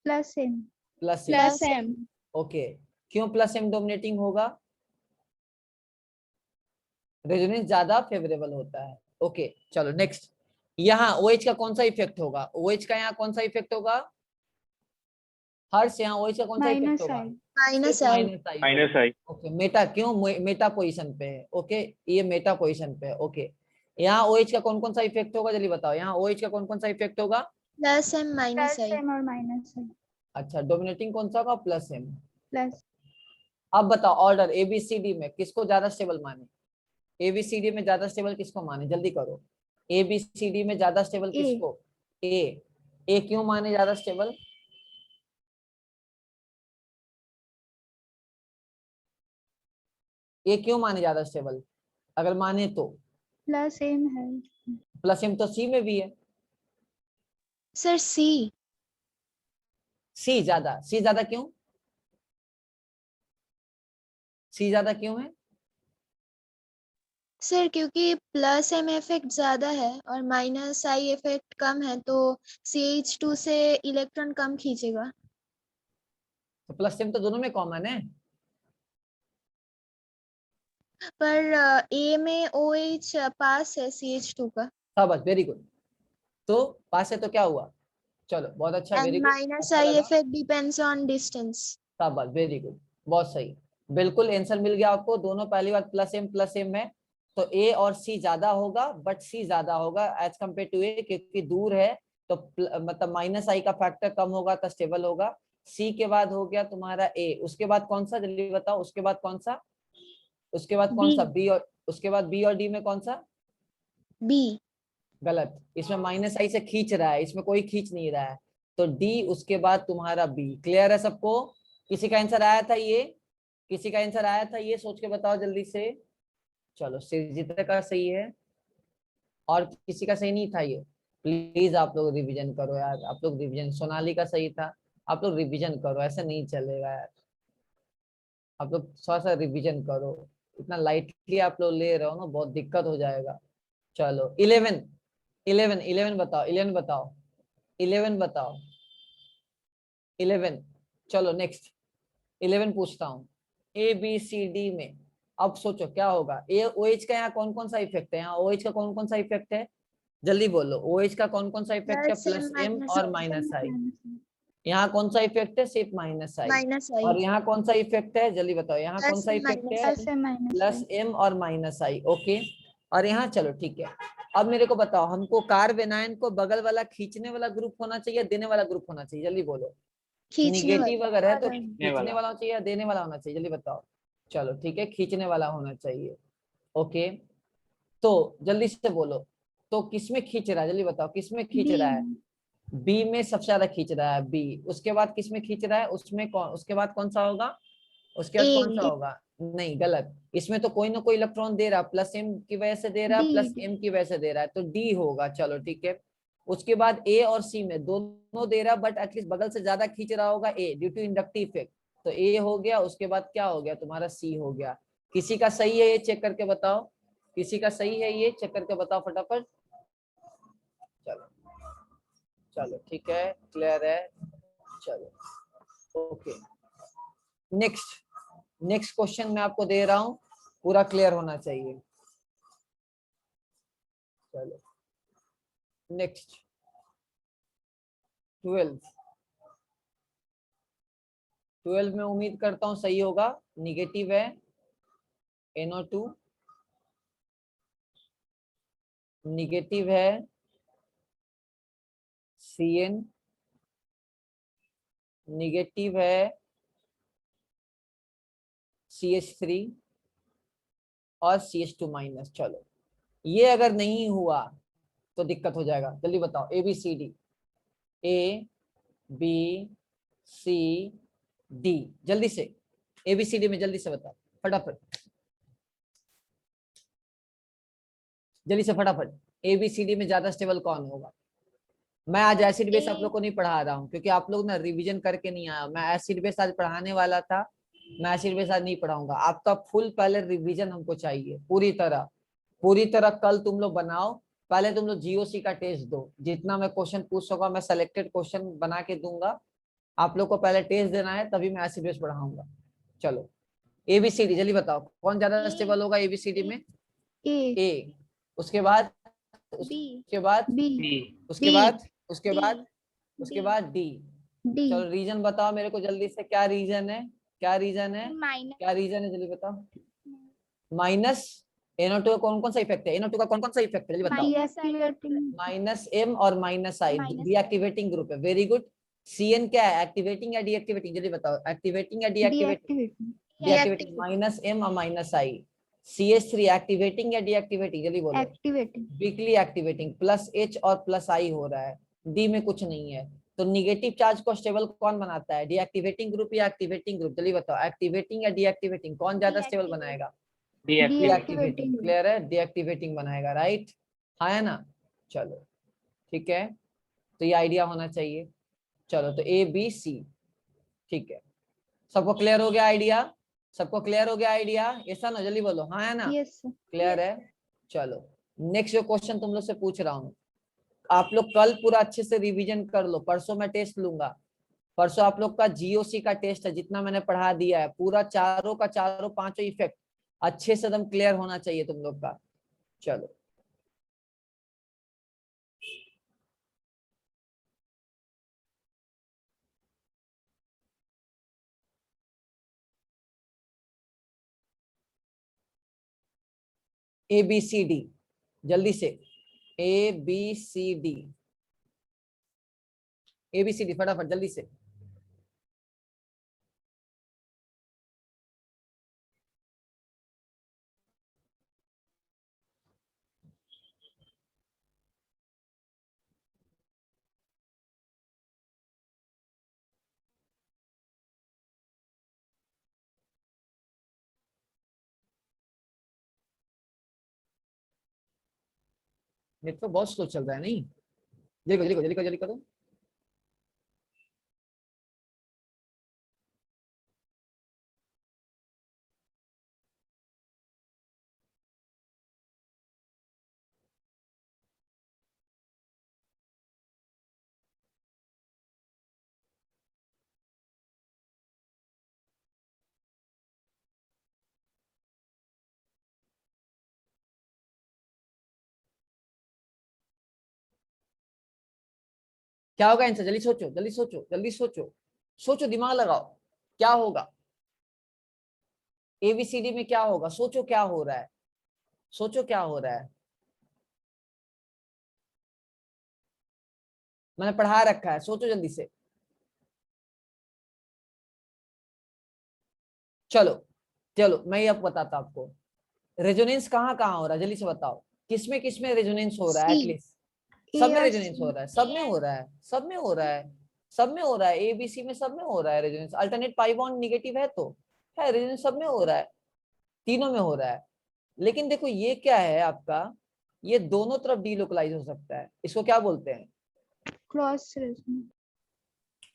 plus M plus Plus M. M okay, क्यों प्लस एम डोमिनेटिंग होगा? रेजोनेंस ज्यादा फेवरेबल होता है। ओके चलो नेक्स्ट, यहाँ OH का कौन सा इफेक्ट होगा? OH का यहाँ कौन सा इफेक्ट होगा? हर्ष यहाँ OH का कौन सा इफेक्ट minus होगा? I minus I. Minus I. Minus I. Okay, Meta क्यों? मेटा पोजीशन पे है। ओके, ये मेटा पोजीशन पे है। ओके, यहाँ OH का कौन कौन सा इफेक्ट होगा जल्दी बताओ, यहाँ OH का कौन कौन सा इफेक्ट होगा? प्लस M माइनस plus आई। M और minus I अच्छा, डोमिनेटिंग कौन सा होगा? Plus M. plus अब बताओ ऑर्डर ABCD में किसको ज्यादा स्टेबल माने? ABCD में ज्यादा स्टेबल किसको माने? जल्दी करो, ABCD में ज्यादा स्टेबल A किसको? ए क्यों माने ज्यादा स्टेबल? ए क्यों माने ज्यादा स्टेबल? अगर माने तो plus M है प्लस एम तो सी में भी है। सर सी। सी ज्यादा क्यों? सी ज्यादा क्यों है? सर क्योंकि प्लस M इफेक्ट ज्यादा है और माइनस आई इफेक्ट कम है, तो CH2 से इलेक्ट्रॉन कम खींचेगा। तो प्लस एम तो दोनों में कॉमन है। पर A में OH पास है CH2 का। शाबाश, वेरी गुड। तो पास है तो क्या हुआ? चलो बहुत अच्छा, वेरी एंड गुड, माइनस अच्छा आई लगा। Effect depends on distance. शाबाश, वेरी गुड, बहुत सही, बिल्कुल आंसर मिल गया आपको। दोनों पहली बात प्लस एम है, तो ए और सी ज्यादा होगा, बट सी ज्यादा होगा एज कम्पेयर टू ए, क्योंकि दूर है तो मतलब माइनस आई का फैक्टर कम होगा तो स्टेबल होगा। सी के बाद हो गया तुम्हारा ए, उसके बाद कौन सा जल्दी बताओ, उसके बाद कौन सा? उसके बाद कौन B सा? बी, और उसके बाद बी और डी में कौन सा? B गलत, इसमें माइनस आई से खींच रहा है, इसमें कोई खींच नहीं रहा है, तो डी उसके बाद तुम्हारा बी। क्लियर है सबको? किसी का आंसर आया था ये? किसी का आंसर आया था ये? सोच के बताओ जल्दी से। चलो सिरजीत का सही है, और किसी का सही नहीं था ये? प्लीज आप लोग रिवीजन करो यार, आप लोग रिवीजन। सोनाली का सही था, आप लोग रिवीजन करो, ऐसा नहीं चलेगा यार, आप लोग थोड़ा सा रिवीजन करो। इतना लाइटली आप लोग ले रहे हो ना, बहुत दिक्कत हो जाएगा। चलो 11, 11 बताओ, 11 बताओ, 11 बताओ, 11। चलो नेक्स्ट 11 पूछता हूँ। ABCD में अब सोचो क्या होगा? ए OH का यहाँ कौन कौन सा इफेक्ट है? यहाँ OH का कौन कौन सा इफेक्ट है? जल्दी बोलो, OH का कौन कौन सा इफेक्ट है? Plus plus M M minus और plus M minus I. minus I यहाँ कौन सा इफेक्ट है? सिर्फ माइनस आई। माइनस आई। और यहाँ कौन सा इफेक्ट है? जल्दी बताओ, यहाँ कौन प्लस सा M इफेक्ट माइनस है? I. plus M minus plus I M और माइनस आई। ओके, और यहाँ चलो ठीक है। अब मेरे को बताओ, हमको कार्बेनाइन को बगल वाला खींचने वाला ग्रुप होना चाहिए, देने वाला ग्रुप होना चाहिए? जल्दी बोलो। खींचने वाला। निगेटिव अगर है तो खींचने खींचने वाला। वाला होना चाहिए या देने वाला होना चाहिए? जल्दी बताओ। चलो ठीक है, खींचने वाला होना चाहिए। ओके, तो जल्दी से बोलो, तो किसमें खींच रहा है? जल्दी बताओ, किसमें खींच B रहा है? में बी में सबसे ज्यादा खींच रहा है, बी। उसके बाद किसमें खींच रहा है? उसमें कौन? उसके बाद कौन सा होगा? उसके बाद कौन सा A होगा? नहीं, गलत, इसमें तो कोई ना कोई इलेक्ट्रॉन दे रहा, प्लस एम की वजह से दे रहा है, प्लस D एम की वजह से दे रहा है, तो डी होगा। चलो ठीक है, उसके बाद ए और सी में दोनों दे रहा, बट एटलीस्ट बगल से ज्यादा खींच रहा होगा ए, ड्यू टू इंडक्टिव इफेक्ट, तो ए हो गया। उसके बाद क्या हो गया तुम्हारा? सी हो गया। किसी का सही है ये? चेक करके बताओ, किसी का सही है ये? चेक करके बताओ फटाफट। चलो चलो ठीक है, क्लियर है। चलो ओके, नेक्स्ट क्वेश्चन मैं आपको दे रहा हूं, पूरा क्लियर होना चाहिए। चलो नेक्स्ट 12 में उम्मीद करता हूं सही होगा। निगेटिव है NO2, निगेटिव है CN, निगेटिव है CH3 और CH2 माइनस। चलो ये अगर नहीं हुआ तो दिक्कत हो जाएगा। जल्दी बताओ, ABCD, ABCD, जल्दी से ABCD में जल्दी से बताओ फटाफट। जल्दी से फटाफट, ABCD में ज्यादा स्टेबल कौन होगा? मैं आज एसिड बेस आप लोग को नहीं पढ़ा रहा हूँ क्योंकि आप लोग ना रिवीजन करके नहीं आया। मैं एसिड बेस आज पढ़ाने वाला था, मैं एसिड बेस आज नहीं पढ़ाऊंगा। आपका फुल पहले रिवीजन हमको चाहिए पूरी तरह। कल तुम लोग बनाओ, पहले तुम लोग GOC का टेस्ट दो। जितना मैं क्वेश्चन पूछ सकूंगा मैं सिलेक्टेड क्वेश्चन बना के दूंगा, आप लोग को पहले टेस्ट देना है, तभी मैं एसिड बेस पढ़ाऊंगा। चलो ABCD जल्दी बताओ, कौन ज्यादा स्टेबल होगा ABCD में? A, A, उसके बाद B, उसके बाद B, B, उसके D, बाद उसके D, बाद उसके D, बाद D। D, चलो रीजन बताओ मेरे को जल्दी से, क्या रीजन है? क्या रीजन है? माइनस क्या रीजन है जल्दी बताओ। माइनस NO2 का कौन कौन सा इफेक्ट है? NO2 का कौन कौन सा इफेक्ट है जल्दी बताओ। deactivating, माइनस M और minus I Minus deactivating group है। Very good. CN क्या है? एक्टिवेटिंग या डीएक्टिवेटिंग जल्दी बताओ। एक्टिवेटिंग या deactivating? deactivating, deactivating. Minus M और माइनस I। CH3 एक्टिवेटिंग या डीएक्टिवेटिंग जल्दी बोलो। activating, weekly activating. Plus H और प्लस I हो रहा है, D में कुछ नहीं है। तो निगेटिव चार्ज को स्टेबल कौन बनाता है? डीएक्टिवेटिंग ग्रुप या एक्टिवेटिंग ग्रुप जल्दी बताओ। एक्टिवेटिंग या डीएक्टिवेटिंग कौन ज्यादा स्टेबल बनाएगा? deactivating, deactivating. क्लियर है? डीएक्टिवेटिंग बनाएगा, राइट? हाँ है ना? चलो ठीक है, तो ये आइडिया होना चाहिए। चलो तो ABC, ठीक है। सबको क्लियर हो गया आइडिया? सबको क्लियर हो गया आइडिया? ऐसा ना जल्दी बोलो, हाँ है ना? yes sir, क्लियर है? चलो नेक्स्ट जो क्वेश्चन तुम लोग से पूछ रहा हूँ, आप लोग कल पूरा अच्छे से रिवीजन कर लो। परसों मैं टेस्ट लूंगा। परसों आप लोग का GOC का टेस्ट है, जितना मैंने पढ़ा दिया है पूरा चारों का चारों पांचों इफेक्ट अच्छे से एकदम क्लियर होना चाहिए तुम लोग का। चलो ABCD जल्दी से, ABCD ABCD फटाफट जल्दी से। नेट तो बहुत स्लो चल रहा है, नहीं? जल्दी करो जल्दी करो जल्दी करो जल्दी करो। क्या होगा आंसर? जल्दी सोचो जल्दी सोचो जल्दी सोचो, सोचो दिमाग लगाओ, क्या होगा ABCD में? क्या होगा? सोचो क्या हो रहा है, सोचो क्या हो रहा है। मैंने पढ़ा रखा है, सोचो जल्दी से। चलो चलो मैं ये अब बताता हूं आपको, रेजोनेंस कहाँ कहाँ हो रहा है जल्दी से बताओ। किसमें रेजोनेंस हो रहा है? C, एटलीस्ट A सब में और रेजोनेंस हो C, रहा है, सब में हो रहा है, सब में हो रहा है, सब में हो रहा है। ABC में सब में हो रहा है resonance. Alternate pi bond negative है तो है, रेजोनेंस सब में हो रहा है, तीनों में हो रहा है। लेकिन देखो ये क्या है आपका, ये दोनों तरफ डीलोकलाइज हो सकता है, इसको क्या बोलते हैं? cross resonance,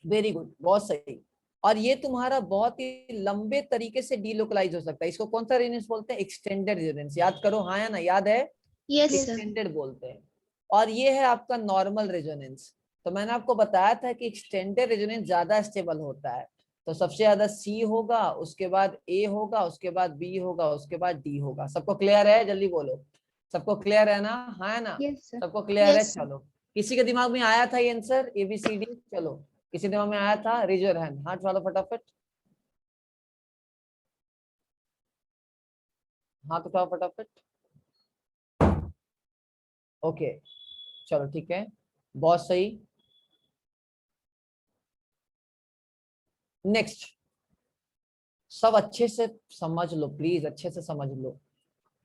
वेरी गुड, बहुत सही। और ये तुम्हारा बहुत ही लंबे तरीके से डीलोकलाइज हो सकता है, इसको कौन सा रेजोनेंस बोलते हैं? Extended resonance. याद करो, हाँ या ना? याद है? yes sir, एक्सटेंडेड बोलते हैं। और ये है आपका नॉर्मल रेजोनेंस। तो मैंने आपको बताया था कि एक्सटेंडेड रेजोनेंस ज्यादा स्टेबल होता है। तो सबसे ज्यादा C होगा, उसके बाद A होगा, उसके बाद B होगा, उसके बाद D होगा। सबको क्लियर है? जल्दी बोलो, सबको क्लियर है ना? हाँ है ना? yes sir, सबको क्लियर है? yes sir, चलो किसी के दिमाग में आया था ये आंसर ABCD? चलो किसी दिमाग में आया था? रेज योर हैंड, हाथ वाला फटाफट, हाथ उठाओ फटाफट। ओके चलो ठीक है, बहुत सही। नेक्स्ट, सब अच्छे से समझ लो प्लीज, अच्छे से समझ लो।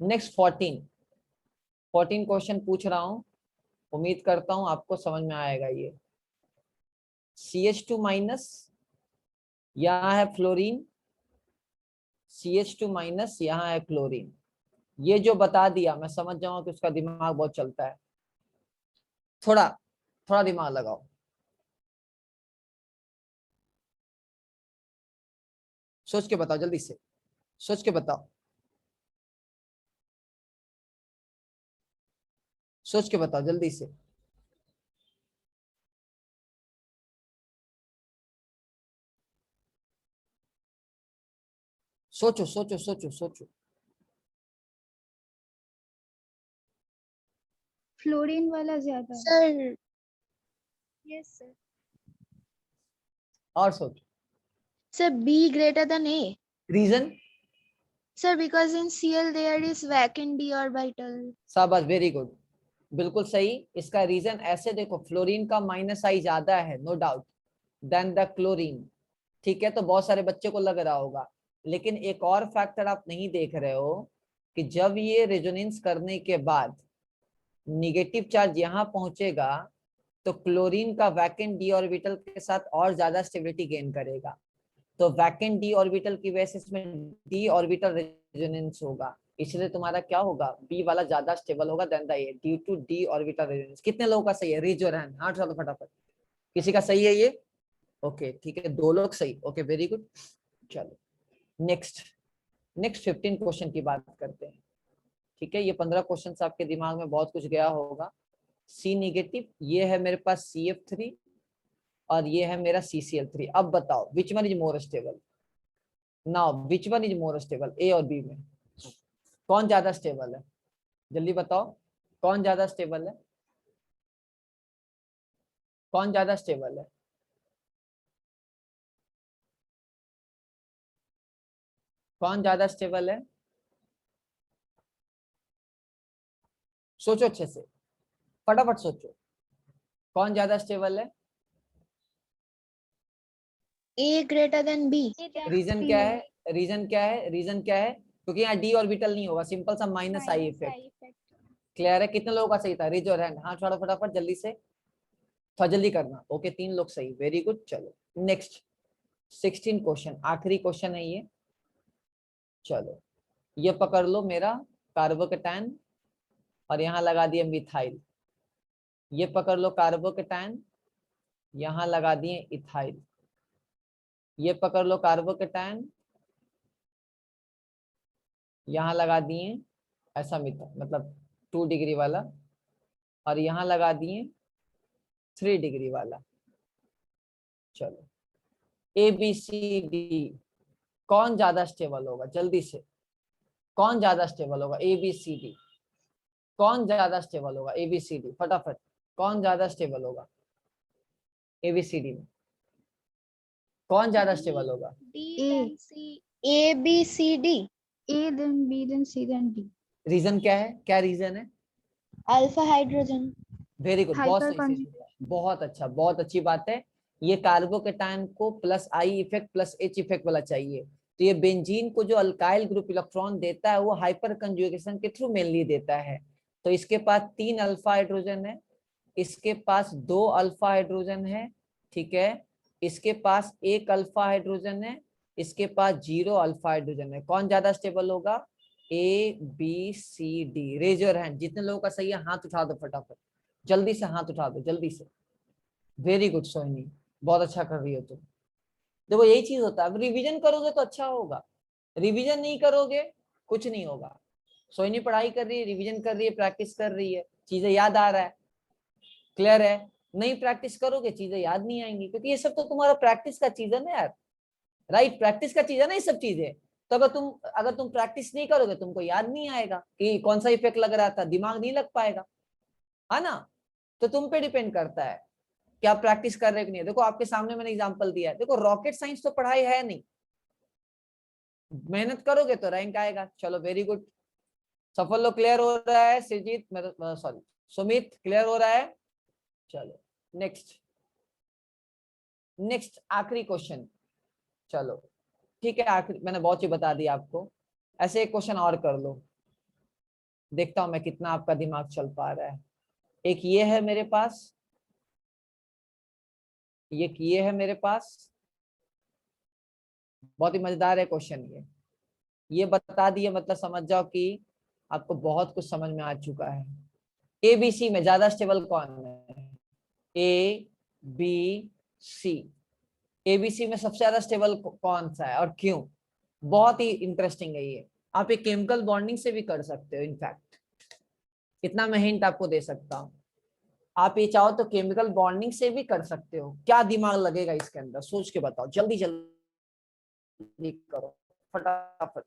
नेक्स्ट 14 क्वेश्चन पूछ रहा हूं, उम्मीद करता हूं आपको समझ में आएगा ये। CH2 माइनस, यहाँ है फ्लोरीन, CH2 माइनस, यहाँ है क्लोरीन। ये जो बता दिया मैं समझ जाऊंगा कि उसका दिमाग बहुत चलता है। थोड़ा थोड़ा दिमाग लगाओ, सोच के बताओ, जल्दी से सोच के बताओ, सोच के बताओ जल्दी से। सोचो सोचो सोचो सोचो। फ्लोरीन वाला ज्यादा है। Sir yes sir. और सोचो। Sir B greater than A. Reason? Sir, because in Cl there is vacant d orbital. शाबाश, वेरी गुड, बिल्कुल सही। इसका रीजन ऐसे देखो, फ्लोरीन का माइनस आई ज्यादा है no doubt than the chlorine. ठीक है, तो बहुत सारे बच्चे को लग रहा होगा, लेकिन एक और फैक्टर आप नहीं देख रहे हो कि जब ये रेजोनेंस करने के बाद निगेटिव चार्ज यहाँ पहुंचेगा तो क्लोरीन का वैकेंट डी ऑर्बिटल के साथ और ज्यादा स्टेबिलिटी गेन करेगा। तो वैकेंट डी ऑर्बिटल की वजह से इसमें डी ऑर्बिटल रेजोनेंस होगा, इसलिए तुम्हारा क्या होगा, बी वाला ज्यादा स्टेबल होगा than the A due to D orbital resonance. कितने लोगों का सही है? रेज योर हैंड, हाथ उठा दो फटाफट। किसी का सही है ये? ओके ठीक है, 2 लोग सही। Okay very good. चलो नेक्स्ट 15 क्वेश्चन की बात करते हैं। ठीक है, ये 15 क्वेश्चन आपके दिमाग में बहुत कुछ गया होगा। सी नेगेटिव, ये है मेरे पास CF3 और ये है मेरा CCl3। अब बताओ which one is more stable? Now which one is more stable, A और बी में कौन ज्यादा स्टेबल है? जल्दी बताओ, कौन ज्यादा स्टेबल है? कौन ज्यादा स्टेबल है? कौन ज्यादा स्टेबल है? सोचो अच्छे से, फटाफट सोचो, कौन ज्यादा स्टेबल है? A greater than B. Reason क्या है? रीजन क्या है? रीजन क्या है? क्योंकि यहाँ डी ऑर्बिटल नहीं होगा, सिंपल सा माइनस आई इफेक्ट। क्लियर है? कितने लोगों का सही था? रेज योर हैंड, हाँ छोड़ो फटाफट जल्दी से, थोड़ा जल्दी करना। ओके 3 लोग सही, वेरी गुड। चलो नेक्स्ट 16 क्वेश्चन, आखिरी क्वेश्चन है ये। चलो ये पकड़ लो मेरा कार्बोकेटायन और यहाँ लगा दिए मिथाइल। ये पकड़ लो कार्बोकेटायन, यहाँ लगा दिए इथाइल। ये पकड़ लो कार्बोकेटायन, यहाँ लगा दिए ऐसा मतलब 2 डिग्री वाला, और यहाँ लगा दिए 3 डिग्री वाला। चलो ABCD कौन ज्यादा स्टेबल होगा? जल्दी से, कौन ज्यादा स्टेबल होगा? ABCD कौन ज्यादा स्टेबल होगा? ABCD फटाफट, कौन ज्यादा स्टेबल होगा ABCD में? कौन ज्यादा स्टेबल होगा? A B C D. A then B then C then D. Reason क्या है? क्या रीजन है? Alpha hydrogen. वेरी गुड, बहुत Hyper सही सही, conjugation. बहुत अच्छा, बहुत अच्छी बात है। ये कार्बोकेटायन को plus I effect plus H effect वाला चाहिए, तो ये बेंजीन को जो अल्काइल ग्रुप इलेक्ट्रॉन देता है वो हाइपर कंजुगेशन के थ्रू मेनली देता है। तो इसके पास 3 अल्फा हाइड्रोजन है, इसके पास 2 अल्फा हाइड्रोजन है, ठीक है, इसके पास 1 अल्फा हाइड्रोजन है, इसके पास 0 अल्फा हाइड्रोजन है। कौन ज्यादा स्टेबल होगा? ABCD। रेज योर हैंड, जितने लोगों का सही है हाथ उठा दो फटाफट, जल्दी से हाथ उठा दो जल्दी से। वेरी गुड सोहिनी, बहुत अच्छा कर रही हो तुम। देखो यही चीज होता है, अब रिवीजन करोगे तो अच्छा होगा, रिवीजन नहीं करोगे कुछ नहीं होगा। सोहिनी पढ़ाई कर रही है, रिवीजन कर रही है, प्रैक्टिस कर रही है, चीजें याद आ रहा है, क्लियर है। नहीं प्रैक्टिस करोगे चीजें याद नहीं आएंगी, क्योंकि ये सब तो तुम्हारा प्रैक्टिस का चीज है ना यार, राइट? प्रैक्टिस का चीज है ना ये सब चीजें। तो अगर तुम प्रैक्टिस नहीं करोगे तुमको याद नहीं आएगा कि कौन सा इफेक्ट लग रहा था, दिमाग नहीं लग पाएगा, है ना? तो तुम पे डिपेंड करता है कि आप प्रैक्टिस कर रहे हो कि नहीं। देखो आपके सामने मैंने एग्जांपल दिया है, देखो रॉकेट साइंस तो पढ़ाई है नहीं, मेहनत करोगे तो रैंक आएगा। चलो वेरी गुड, सफल लोग क्लियर हो रहा है, सृजित सॉरी सुमित क्लियर हो रहा है। चलो नेक्स्ट आखिरी क्वेश्चन। चलो ठीक है, आखिरी मैंने बहुत चीज बता दी आपको, ऐसे एक क्वेश्चन और कर लो, देखता हूं मैं कितना आपका दिमाग चल पा रहा है। एक ये है मेरे पास, ये है मेरे पास, बहुत ही मजेदार है क्वेश्चन ये बता दिए मतलब समझ जाओ कि आपको बहुत कुछ समझ में आ चुका है। ABC में ज्यादा स्टेबल कौन है? A, B, C। ABC में सबसे ज्यादा स्टेबल कौन सा है और क्यों? बहुत ही इंटरेस्टिंग है ये। आप एक केमिकल बॉन्डिंग से भी कर सकते हो। इनफैक्ट इतना मैं हिंट आपको दे सकता हूँ, आप ये चाहो तो केमिकल बॉन्डिंग से भी कर सकते हो। क्या दिमाग लगेगा इसके अंदर, सोच के बताओ, जल्दी जल्दी करो फटाफट।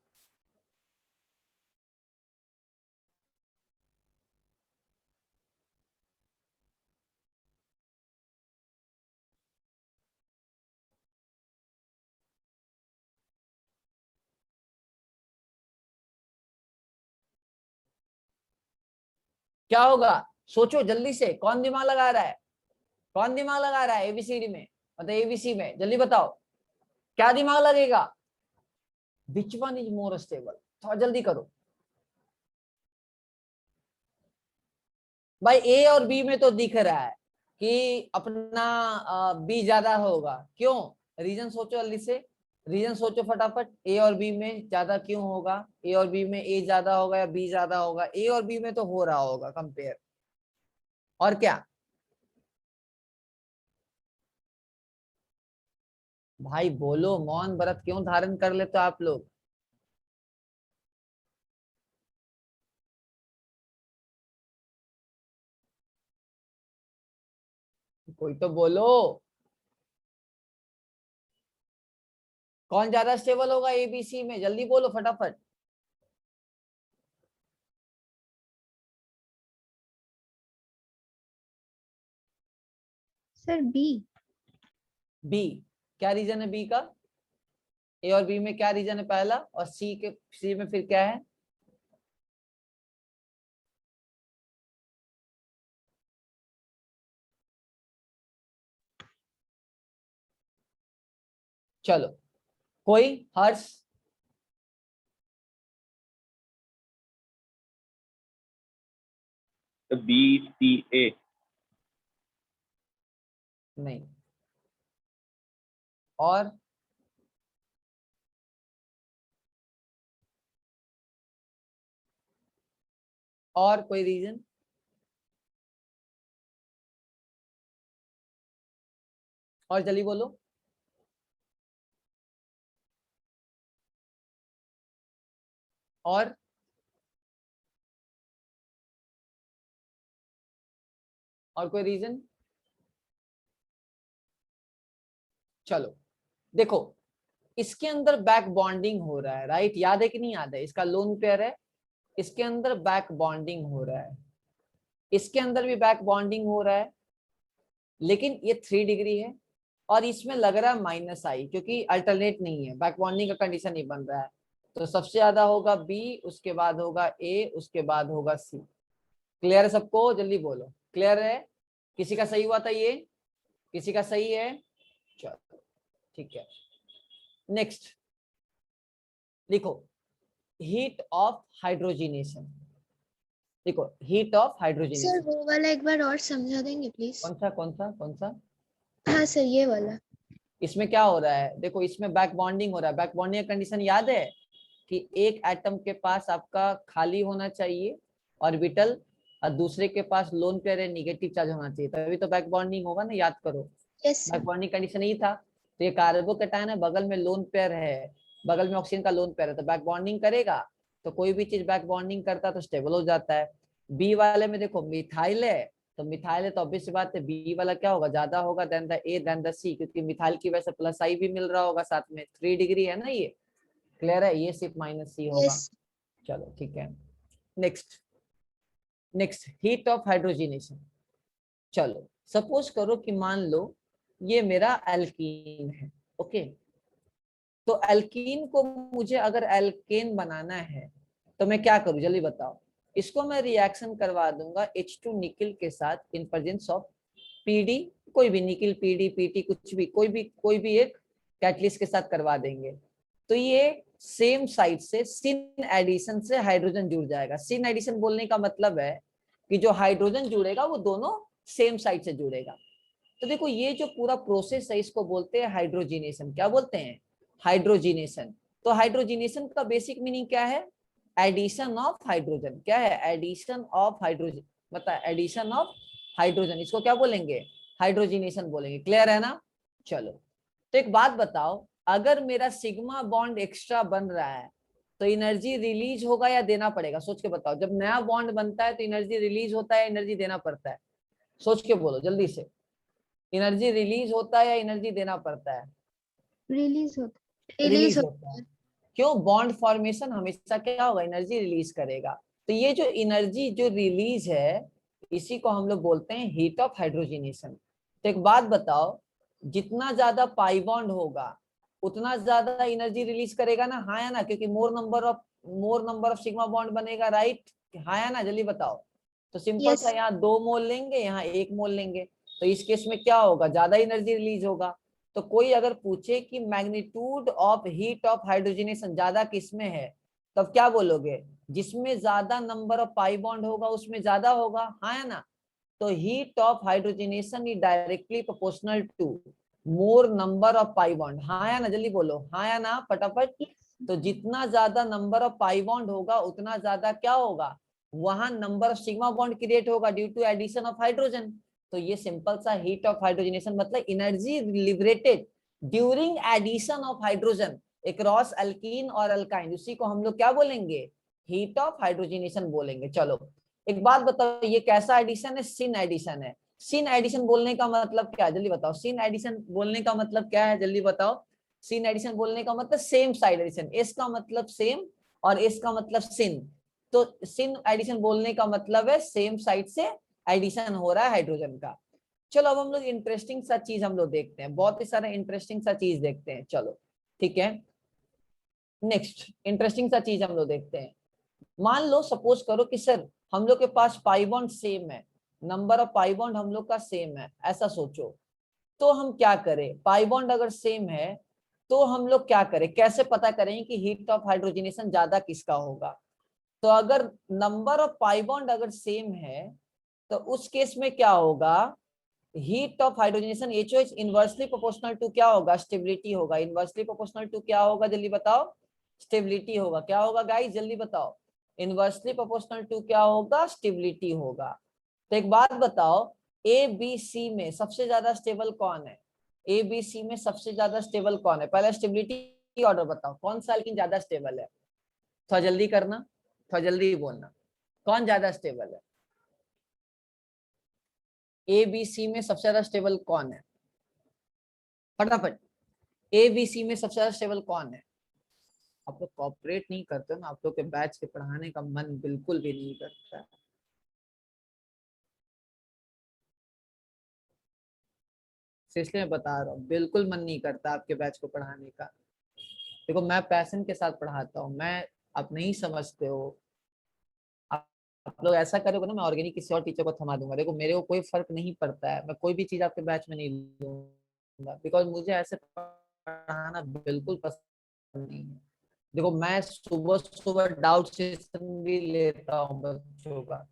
क्या होगा? सोचो जल्दी से, कौन दिमाग लगा रहा है? कौन दिमाग लगा रहा है ABCD में, मतलब ABC में? जल्दी बताओ क्या दिमाग लगेगा। विच वन इज मोर स्टेबल? थोड़ा जल्दी करो भाई। A और B में तो दिख रहा है कि अपना B ज्यादा होगा। क्यों? रीजन सोचो जल्दी से, रीजन सोचो फटाफट। A और B में ज्यादा क्यों होगा? A और B में A ज्यादा होगा या B ज्यादा होगा? A और B में तो हो रहा होगा कंपेयर। और क्या भाई बोलो, मौन व्रत क्यों धारण कर लेते हो आप लोग? कोई तो बोलो, कौन ज्यादा स्टेबल होगा ABC में? जल्दी बोलो फटाफट। Sir B. B। क्या रीजन है B का? A और B में क्या रीजन है पहला, और C में फिर क्या है? चलो कोई हर्ष? BCA। नहीं। और कोई रीजन? और जल्दी बोलो। और कोई रीजन? चलो देखो, इसके अंदर बैक बॉन्डिंग हो रहा है, राइट? याद है कि नहीं याद है? इसका लोन पेयर है, इसके अंदर बैक बॉन्डिंग हो रहा है, इसके अंदर भी बैक बॉन्डिंग हो रहा है, लेकिन ये 3 डिग्री है और इसमें लग रहा है -I, क्योंकि अल्टरनेट नहीं है, बैक बॉन्डिंग का कंडीशन नहीं बन रहा है। तो सबसे ज्यादा होगा B, उसके बाद होगा A, उसके बाद होगा C। क्लियर है सबको? जल्दी बोलो, क्लियर है? किसी का सही हुआ था ये? किसी का सही है? चलो ठीक है। नेक्स्ट लिखो, हीट ऑफ हाइड्रोजिनेशन। देखो हीट ऑफ सर हाइड्रोजिनेशन। वो वाला एक बार और समझा देंगे प्लीज? कौन सा कौन सा कौन सा? हाँ सर ये वाला। इसमें क्या हो रहा है? देखो इसमें बैक बॉन्डिंग हो रहा है। बैक बॉन्डिंग का कंडीशन याद है कि एक एटम के पास आपका खाली होना चाहिए ऑर्बिटल, और दूसरे के पास लोन पेयर है, निगेटिव चार्ज होना चाहिए, तभी तो बैक बॉन्डिंग होगा ना। याद करो, yes back sir. Bonding condition यही था। तो ये कार्बोकैटायन है, बगल में लोन पेयर है, बगल में ऑक्सीजन का लोन पेयर है, तो बैक बॉन्डिंग करेगा। तो कोई भी चीज बैक बॉन्डिंग करता है तो स्टेबल हो जाता है। बी वाले में देखो मिथाइल है, तो मिथाइल है तो ऑब्वियस सी बात है बी वाला क्या होगा, ज्यादा होगा than the A than the C, क्योंकि मिथाइल की वजह से +I भी मिल रहा होगा साथ में। 3 डिग्री है ना ये। क्लियर है? ये सिर्फ -C होगा। यस। चलो ठीक है। Next heat of hydrogenation. चलो सपोज करो कि मान लो ये मेरा एल्कीन है, ओके। तो एल्कीन को मुझे अगर एल्केन बनाना है तो मैं क्या करूं, जल्दी बताओ। इसको मैं रिएक्शन करवा दूंगा H2 निकिल के साथ इन प्रेजेंस ऑफ PD, कोई भी निकिल, PD, PT, कुछ भी, कोई भी एक कैटलिस्ट के साथ करवा देंगे। तो ये सेम साइड से सिन एडिशन से हाइड्रोजन जुड़ जाएगा। सिन एडिशन बोलने का मतलब है कि जो हाइड्रोजन जुड़ेगा वो दोनों सेम साइड से जुड़ेगा। तो देखो ये जो पूरा प्रोसेस है इसको बोलते हैं हाइड्रोजिनेशन। क्या बोलते हैं? हाइड्रोजिनेशन। तो हाइड्रोजिनेशन का बेसिक मीनिंग क्या है? Addition of hydrogen. क्या है? एडिशन ऑफ हाइड्रोजन, मतलब एडिशन ऑफ हाइड्रोजन, इसको क्या बोलेंगे? हाइड्रोजिनेशन बोलेंगे। क्लियर है ना? चलो, तो एक बात बताओ, अगर मेरा सिग्मा बॉन्ड एक्स्ट्रा बन रहा है तो एनर्जी रिलीज होगा या देना पड़ेगा? सोच के बताओ। जब नया बॉन्ड बनता है तो एनर्जी रिलीज होता है, एनर्जी देना पड़ता है? सोच के बोलो जल्दी से। एनर्जी रिलीज होता है या एनर्जी देना पड़ता है? रिलीज होता रिलीज रिलीज होता है। क्यों? बॉन्ड फॉर्मेशन हमेशा क्या होगा? एनर्जी रिलीज करेगा। तो ये जो एनर्जी जो रिलीज है, इसी को हम लोग बोलते हैं हीट ऑफ हाइड्रोजिनेशन। तो एक बात बताओ, जितना ज्यादा पाई बॉन्ड होगा उतना ज्यादा एनर्जी रिलीज करेगा ना? हाँ या ना? क्योंकि मोर नंबर ऑफ सिग्मा बॉन्ड बनेगा, राइट? हाँ या ना? जल्दी बताओ। तो सिंपल Yes. सा, यहाँ 2 मोल लेंगे, यहाँ 1 मोल लेंगे, तो इस केस में क्या होगा? ज्यादा एनर्जी रिलीज होगा। तो कोई अगर पूछे कि magnitude of heat of hydrogenation ज्यादा किसमें है, तब क्या बोलोगे? जिसमें ज्यादा नंबर ऑफ पाई बॉन्ड होगा उसमें ज्यादा होगा। हाँ या ना? तो heat of hydrogenation is directly proportional to more number of pi bond. हाँ या ना? जल्दी बोलो, हाँ या ना फटाफट। तो जितना ज्यादा नंबर ऑफ पाई बॉन्ड होगा उतना ज्यादा क्या होगा? वहां number of sigma bond create होगा due to addition of hydrogen. तो ये सिंपल सा हीट ऑफ हाइड्रोजनेशन मतलब energy liberated during addition of hydrogen across alkene और अल्काइन, उसी को हम लोग क्या बोलेंगे? हीट ऑफ हाइड्रोजनेशन बोलेंगे। चलो, एक बात बताओ, ये कैसा एडिशन है? सिन एडिशन है। सिन एडिशन बोलने का मतलब क्या है? जल्दी बताओ। सिन एडिशन बोलने का मतलब क्या है? जल्दी बताओ। सिन एडिशन बोलने का मतलब सेम साइड एडिशन। एस का मतलब सेम और एस का मतलब सिन। तो सिन एडिशन बोलने का मतलब है सेम साइड से एडिशन हो रहा है हाइड्रोजन का। चलो, अब हम लोग इंटरेस्टिंग सा चीज हम लोग देखते हैं, बहुत ही सारा इंटरेस्टिंग सा चीज देखते हैं। चलो ठीक है, नेक्स्ट इंटरेस्टिंग सा चीज हम लोग देखते हैं। मान लो, सपोज करो कि सर हम लोग के पास पाई बॉन्ड सेम है, नंबर ऑफ पाई बॉन्ड हम लोग का सेम है, ऐसा सोचो। तो हम क्या करें? पाई बॉन्ड अगर सेम है तो हम लोग क्या करें? कैसे पता करें कि हीट ऑफ हाइड्रोजनेशन ज्यादा किसका होगा? तो अगर नंबर ऑफ पाई बॉन्ड अगर सेम है तो उस केस में क्या होगा? Heat of hydrogenation HOH inversely proportional to क्या होगा? स्टेबिलिटी होगा। इनवर्सली प्रोपोर्शनल टू क्या होगा? जल्दी बताओ। स्टेबिलिटी होगा। क्या होगा गाइस? जल्दी बताओ। इनवर्सली प्रोपोर्शनल टू क्या होगा? स्टेबिलिटी होगा। तो एक बात बताओ, ABC में सबसे ज्यादा स्टेबल कौन है? ABC में सबसे ज्यादा स्टेबल कौन है? पहले स्टेबिलिटी ऑर्डर बताओ, कौन सा एल्कीन ज्यादा स्टेबल है? थोड़ा जल्दी करना, थोड़ा जल्दी बोलना, कौन ज्यादा स्टेबल है? ABC में सबसे ज्यादा स्टेबल कौन है? फटाफट। ABC में सबसे ज्यादा स्टेबल कौन है? आप लोग कॉपरेट नहीं करते ना, आप लोग के बैच के पढ़ाने का मन बिल्कुल भी नहीं करता। इसलिए मैं बता रहा हूँ, बिल्कुल मन नहीं करता आपके बैच को पढ़ाने का। देखो, मैं पैशन के साथ पढ़ाता हूँ, मैं, आप नहीं समझते हो। आप लोग ऐसा करोगे ना, मैं ऑर्गेनिक किसी और टीचर को थमा दूंगा। देखो, मेरे को कोई फर्क नहीं पड़ता है, मैं कोई भी चीज आपके बैच में नहीं लूंगा, बिकॉज मुझे ऐसे पढ़ाना बिल्कुल पसंद नहीं है। देखो, मैं सुबह सुबह डाउट सेशन भी लेता हूँ बच्चों का।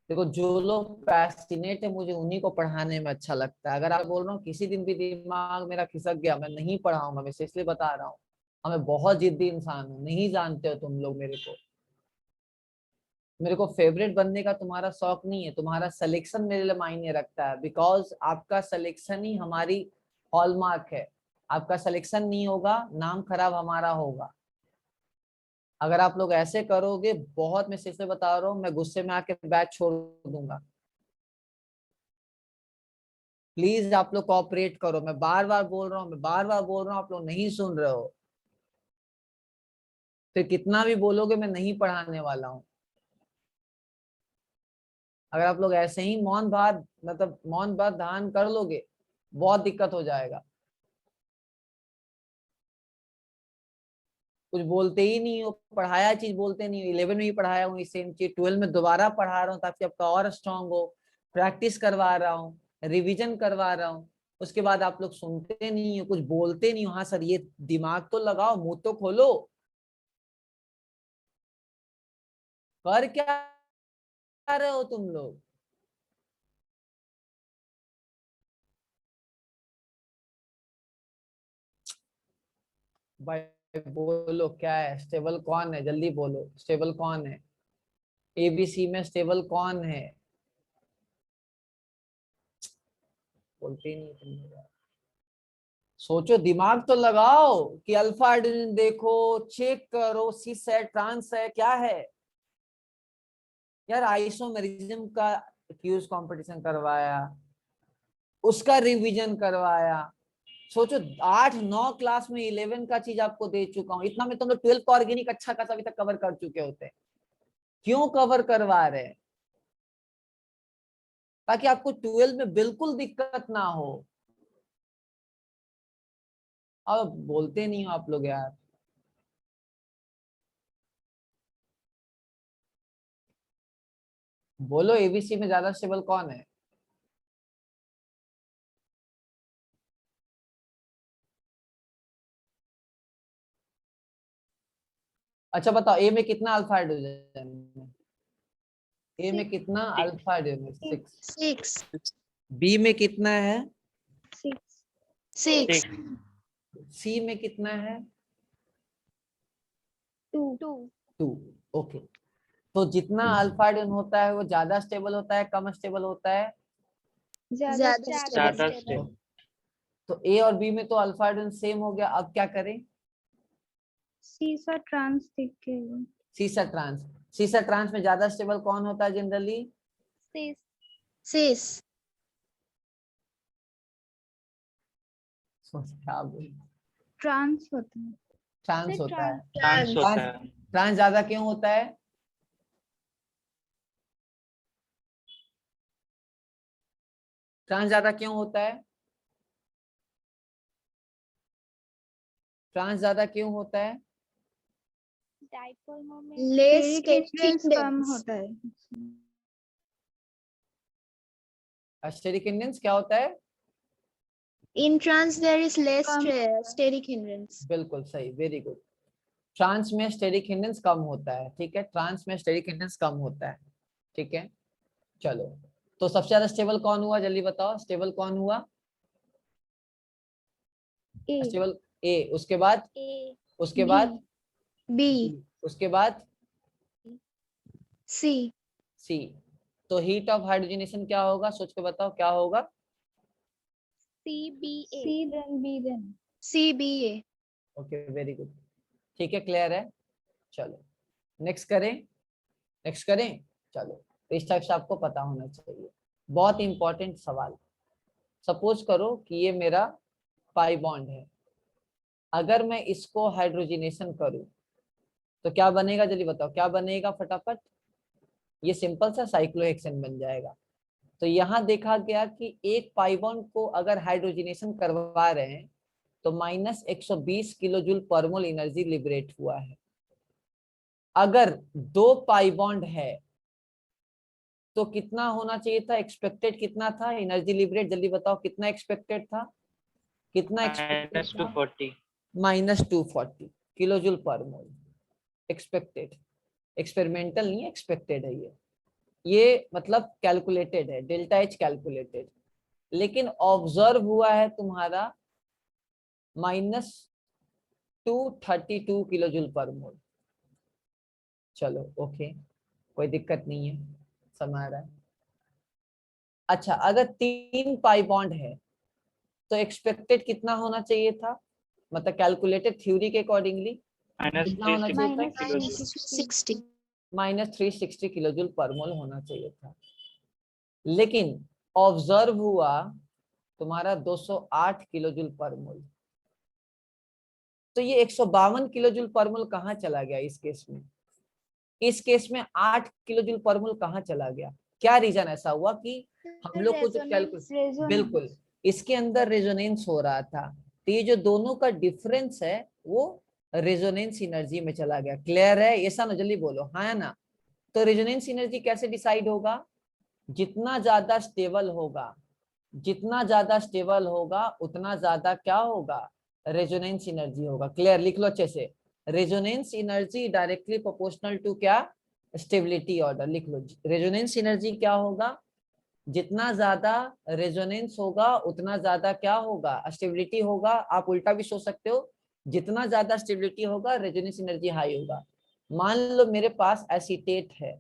देखो, जो लोग पैशनेट है मुझे उन्हीं को पढ़ाने में अच्छा लगता है। अगर आप बोल रहा हूँ किसी दिन भी दिमाग मेरा खिसक गया, मैं नहीं पढ़ाऊंगा, मैं इसलिए बता रहा हूँ। मैं बहुत जिद्दी इंसान हूँ, नहीं जानते हो तुम लोग मेरे को। मेरे को फेवरेट बनने का तुम्हारा शौक नहीं है, तुम्हारा सिलेक्शन मेरे लिए मायने रखता है, बिकॉज आपका सिलेक्शन ही हमारी हॉलमार्क है। आपका सिलेक्शन नहीं होगा, नाम खराब हमारा होगा। अगर आप लोग ऐसे करोगे, बहुत, मैं सिर्फ बता रहा हूँ, मैं गुस्से में आके बैच छोड़ दूंगा। प्लीज आप लोग कोऑपरेट करो, मैं बार बार बोल रहा हूँ, मैं बार बार बोल रहा हूँ, आप लोग नहीं सुन रहे हो। फिर कितना भी बोलोगे मैं नहीं पढ़ाने वाला हूँ। अगर आप लोग ऐसे ही मौन भात, मतलब मौन भात धारण कर लोगे, बहुत दिक्कत हो जाएगा। कुछ बोलते ही नहीं हो, पढ़ाया चीज बोलते नहीं हो। 11 में भी पढ़ाया हूँ सेम चीज, 12 में दोबारा पढ़ा रहा हूँ ताकि आपका और स्ट्रांग हो। प्रैक्टिस करवा रहा हूँ, रिवीजन करवा रहा हूँ। उसके बाद आप लोग सुनते नहीं हो, कुछ बोलते नहीं हो। हाँ सर, ये दिमाग तो लगाओ, मुंह तो खोलो। कर क्या रहे हो तुम लोग? बोलो क्या है, स्टेबल कौन है, जल्दी बोलो, स्टेबल कौन है, एबीसी में स्टेबल कौन है? बोलते ही नहीं तुम लोग यार। सोचो, दिमाग तो लगाओ कि अल्फा हाइड्रोजन देखो, चेक करो, सिस है, ट्रांस है, क्या है यार। आइसोमेरिज्म का क्यूज कंपटीशन करवाया, उसका रिवीजन करवाया। सोचो 8-9 क्लास में 11 का चीज आपको दे चुका हूँ, इतना में तुम लोग 12 का ऑर्गेनिक अच्छा खासा अभी तक कवर कर चुके होते। क्यों कवर करवा रहे? ताकि आपको 12 में बिल्कुल दिक्कत ना हो। अब बोलते नहीं हो आप लोग यार। बोलो एबीसी में ज्यादा स्टेबल कौन है? अच्छा बताओ, ए में कितना अल्फा हाइड्रोजन है? ए में कितना अल्फा हाइड्रोजन है? 6। 6 बी में कितना है? 6 सी में कितना है? 2 2। ओके, तो जितना अल्फा हाइड्रोजन होता है वो ज्यादा स्टेबल होता है, कम स्टेबल होता है? ज्यादा ज्यादा stable। स्टेबल। तो ए और बी में तो अल्फा हाइड्रोजन सेम हो गया, अब क्या करें? सीसा ट्रांस दिखेगा। सीसा ट्रांस। सीसा ट्रांस में ज्यादा स्टेबल कौन होता है जनरली? 6 क्या बोल, ट्रांस होता है। ट्रांस होता है। चांस होता है। ट्रांस ज्यादा क्यों होता है? ट्रांस ज्यादा क्यों होता है? ट्रांस ज्यादा क्यों होता है? लेस स्टेरिक स्टेरिक कम इंडेक्स। होता है। स्टेरिक हिंड्रेंस क्या होता है? In trans there is less come. steric hindrance। बिल्कुल सही, वेरी गुड। ट्रांस में स्टेरिक हिंड्रेंस कम होता है, ठीक है, ट्रांस में स्टेरिक हिंड्रेंस कम होता है, ठीक है। चलो, तो सबसे ज्यादा स्टेबल कौन हुआ, जल्दी बताओ, स्टेबल कौन हुआ? ए स्टेबल ए, उसके बाद? उसके बाद B उसके बाद C सी। तो हीट ऑफ हाइड्रोजनेशन क्या होगा, सोच के बताओ क्या होगा? C then B then. CBA। Okay, very good, ठीक है, क्लियर है। चलो नेक्स्ट करें, नेक्स्ट करें। चलो, तो इस टाइप से आपको पता होना चाहिए। बहुत इंपॉर्टेंट सवाल। सपोज करो कि ये मेरा पाई बॉन्ड है, अगर मैं इसको हाइड्रोजनेशन करूं तो क्या बनेगा, जल्दी बताओ क्या बनेगा फटाफट। ये सिंपल सा साइक्लोहेक्सेन बन जाएगा। तो यहाँ देखा गया कि एक पाई बॉन्ड को अगर हाइड्रोजनेशन करवा रहे हैं तो -120 किलो जूल पर मोल एनर्जी लिबरेट हुआ है। अगर 2 पाई बॉन्ड है तो कितना होना चाहिए था, एक्सपेक्टेड कितना था एनर्जी लिबरेट, जल्दी बताओ कितना एक्सपेक्टेड था, कितना एक्सपेक्टेड था? -240। -240 किलो जूल पर मोल एक्सपेक्टेड। एक्सपेरिमेंटल नहीं, एक्सपेक्टेड है ये मतलब कैलकुलेटेड है, डेल्टा एच कैलकुलेटेड। लेकिन ऑब्जर्व हुआ है तुम्हारा -232 किलो जूल पर मोल। चलो ओके, कोई दिक्कत नहीं है, समझ रहा है। अच्छा, अगर 3 पाई बॉन्ड है तो एक्सपेक्टेड कितना होना चाहिए था, मतलब कैलकुलेटेड थ्योरी के अकॉर्डिंगली कितना होना चाहिए था? -360 किलो जूल। -360। -360 किलो जूल पर मोल होना चाहिए था। लेकिन ऑब्जर्व हुआ तुम्हारा 208 किलो जूल पर मोल। तो ये 152 किलो जूल पर मोल कहाँ चला गया इस केस में? इस केस में 8 किलो जूल पर मोल कहाँ चला गया? क्या रीजन ऐसा हुआ कि हम लोग को जो कैलकुलेट, बिल्कुल इसके अंदर रेजोनेंस हो रहा था, तो ये जो दोनों का डिफरेंस है वो रेजोनेंस एनर्जी में चला गया। क्लियर है? ऐसा ना, जल्दी बोलो हाँ है ना। तो रेजोनेंस एनर्जी कैसे डिसाइड होगा? जितना ज्यादा स्टेबल होगा, जितना ज्यादा स्टेबल होगा उतना ज्यादा क्या होगा, रेजोनेंस एनर्जी होगा। क्लियर? लिख लो अच्छे से, resonance energy directly proportional to क्या, स्टेबिलिटी ऑर्डर। लिख लो, रेजोनेंस एनर्जी क्या होगा, जितना ज्यादा रेजोनेंस होगा उतना ज्यादा क्या होगा, स्टेबिलिटी होगा। आप उल्टा भी सोच सकते हो जितना ज्यादा स्टेबिलिटी होगा रेजोनेंस एनर्जी हाई होगा। मान लो मेरे पास एसीटेट है,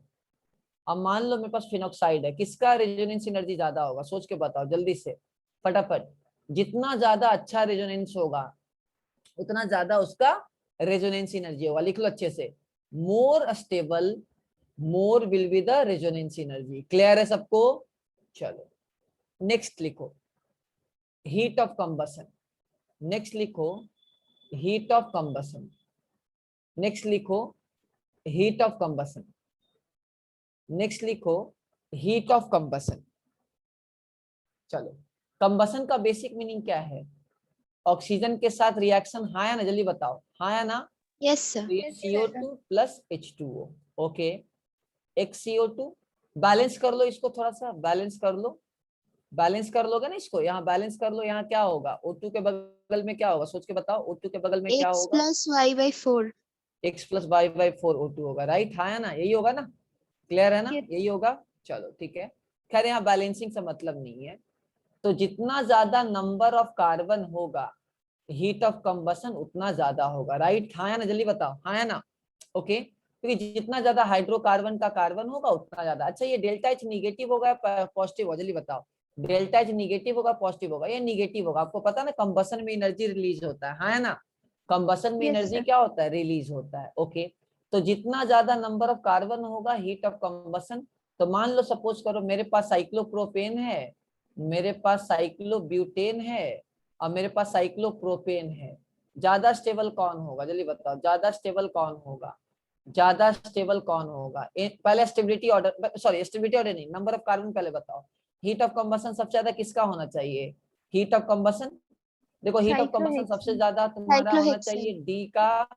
अब मान लो मेरे पास फिनॉक्साइड है, किसका रेजोनेंस एनर्जी ज्यादा होगा? सोच के बताओ जल्दी से फटाफट। जितना ज्यादा अच्छा रेजोनेंस होगा उतना ज्यादा उसका रेजोनेंस एनर्जी होगा। लिख लो अच्छे से, more stable more will be the resonance energy. Clear है सबको? चलो नेक्स्ट लिखो हीट ऑफ कंबसन। नेक्स्ट लिखो हीट ऑफ कंबसन। नेक्स्ट लिखो हीट ऑफ कंबसन। नेक्स्ट लिखो हीट ऑफ कंबसन। चलो कंबसन का बेसिक मीनिंग क्या है? ऑक्सीजन के साथ रिएक्शन, हाँ या ना? जल्दी बताओ, हाँ या ना? Yes sir. तो ये CO2 प्लस H2O। ओके, एक CO2 बैलेंस कर लो, इसको थोड़ा सा बैलेंस कर लो। बैलेंस कर लोगे ना इसको, यहाँ बैलेंस कर लो, यहाँ क्या होगा? O2 के बगल में क्या होगा? सोच के बताओ, O2 के बगल में क्या x होगा? Plus y/4। x plus y/4 O2 होगा, राइट? हाँ या ना? यही होगा ना? क्लियर है ना? Yes. यही होगा। चलो ठीक है, खैर यहाँ बैलेंसिंग से मतलब नहीं है। तो जितना ज्यादा नंबर ऑफ कार्बन होगा हीट ऑफ कंबसन उतना ज्यादा होगा, राइट? हाँ या ना? जल्दी बताओ, हाँ या ना? ओके, क्योंकि जितना ज्यादा हाइड्रोकार्बन का कार्बन होगा उतना ज्यादा। अच्छा, ये डेल्टा एच निगेटिव होगा पॉजिटिव होगा? जल्दी बताओ, डेल्टा एच निगेटिव होगा पॉजिटिव होगा? ये निगेटिव होगा। आपको पता ना कंबसन में एनर्जी रिलीज होता है, हाँ या ना? कंबसन में Yes, एनर्जी sir. क्या होता है? रिलीज होता है। ओके, तो जितना ज्यादा नंबर ऑफ कार्बन होगा हीट ऑफ कंबसन, तो मान लो सपोज करो मेरे पास साइक्लोप्रोपेन है, मेरे पास साइक्लोब्यूटेन है और मेरे पास साइक्लोप्रोपेन है। ज्यादा स्टेबल कौन होगा? जल्दी बताओ, ज्यादा स्टेबल कौन होगा? ज्यादा स्टेबल कौन होगा? पहले stability order, sorry stability order नहीं, नंबर ऑफ कार्बन पहले बताओ। हीट ऑफ कंबसन सबसे ज्यादा किसका होना चाहिए? हीट ऑफ कंबसन, देखो हीट ऑफ कंबसन सबसे Cyclohexane. ज्यादा तुम्हारा होना साइक्लोहेक्सेन। चाहिए डी का,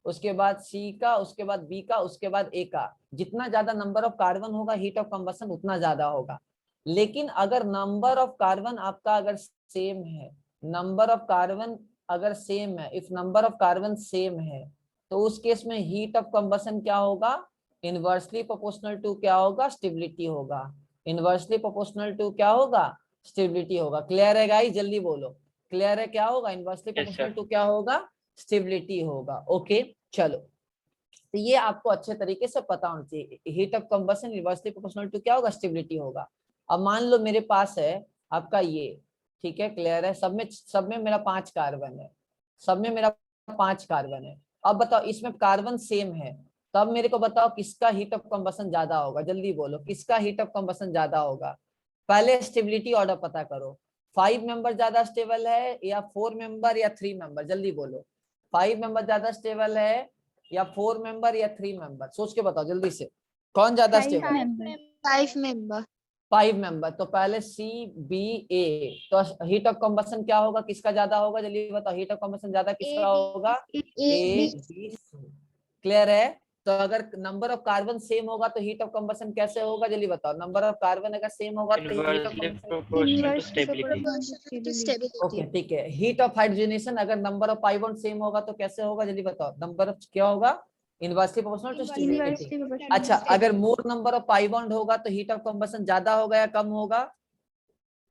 उसके बाद सी का, उसके बाद बी का, उसके बाद ए का। जितना ज्यादा नंबर ऑफ कार्बन होगा हीट ऑफ कंबसन उतना ज्यादा होगा। लेकिन अगर नंबर ऑफ कार्बन आपका अगर सेम है, नंबर ऑफ कार्बन अगर सेम है, if number of carbon same है, तो उस केस में हीट ऑफ कंबसन क्या होगा? इनवर्सली प्रोपोर्शनल टू क्या होगा? स्टेबिलिटी होगा। इनवर्सली प्रोपोर्शनल टू क्या होगा? स्टेबिलिटी होगा। क्लियर है गाइस? जल्दी बोलो, क्लियर है? क्या होगा? इनवर्सली प्रोपोर्शनल टू क्या होगा? स्टेबिलिटी होगा। ओके चलो, तो ये आपको अच्छे तरीके से पता होना चाहिए। Heat of combustion inversely proportional to क्या होगा? स्टेबिलिटी होगा। अब मान लो मेरे पास है आपका ये, ठीक है? क्लियर है? सब में मेरा 5 कार्बन है, सब में मेरा 5 कार्बन है। अब बताओ इसमें कार्बन सेम है, तब मेरे को बताओ किसका हीट ऑफ कंबसन ज्यादा होगा? जल्दी बोलो, किसका हीट ऑफ कंबसन ज्यादा होगा? पहले स्टेबिलिटी ऑर्डर पता करो, 5 मेंबर ज्यादा स्टेबल है या 4 मेंबर या 3 मेंबर? जल्दी बोलो, 5 मेंबर ज्यादा स्टेबल है या 4 मेंबर या 3 मेंबर? सोच के बताओ जल्दी से, कौन ज्यादा 5 स्टेबल है? member. 5 मेंबर। 5 मेंबर। तो पहले सी बी ए, तो हीट ऑफ कंबसन क्या होगा? किसका ज्यादा होगा? जल्दी बताओ, हीट ऑफ कंबसन ज्यादा किसका होगा? A B. क्लियर है? तो अगर नंबर ऑफ कार्बन सेम होगा तो हीट ऑफ कंबसन कैसे होगा? जल्दी बताओ, नंबर ऑफ कार्बन अगर सेम होगा तो heat of Inversely combustion. proportional to Inversely stability. proportional to stability. Okay ठीक है। हीट ऑफ हाइड्रोजनेशन अगर number of pi bond same होगा तो कैसे होगा? जल्दी बताओ, नंबर ऑफ क्या होगा? Inversely proportional to stability. Inversely proportional. अच्छा, अगर more number of pi bond होगा तो हीट ऑफ कंबसन ज्यादा होगा या कम होगा?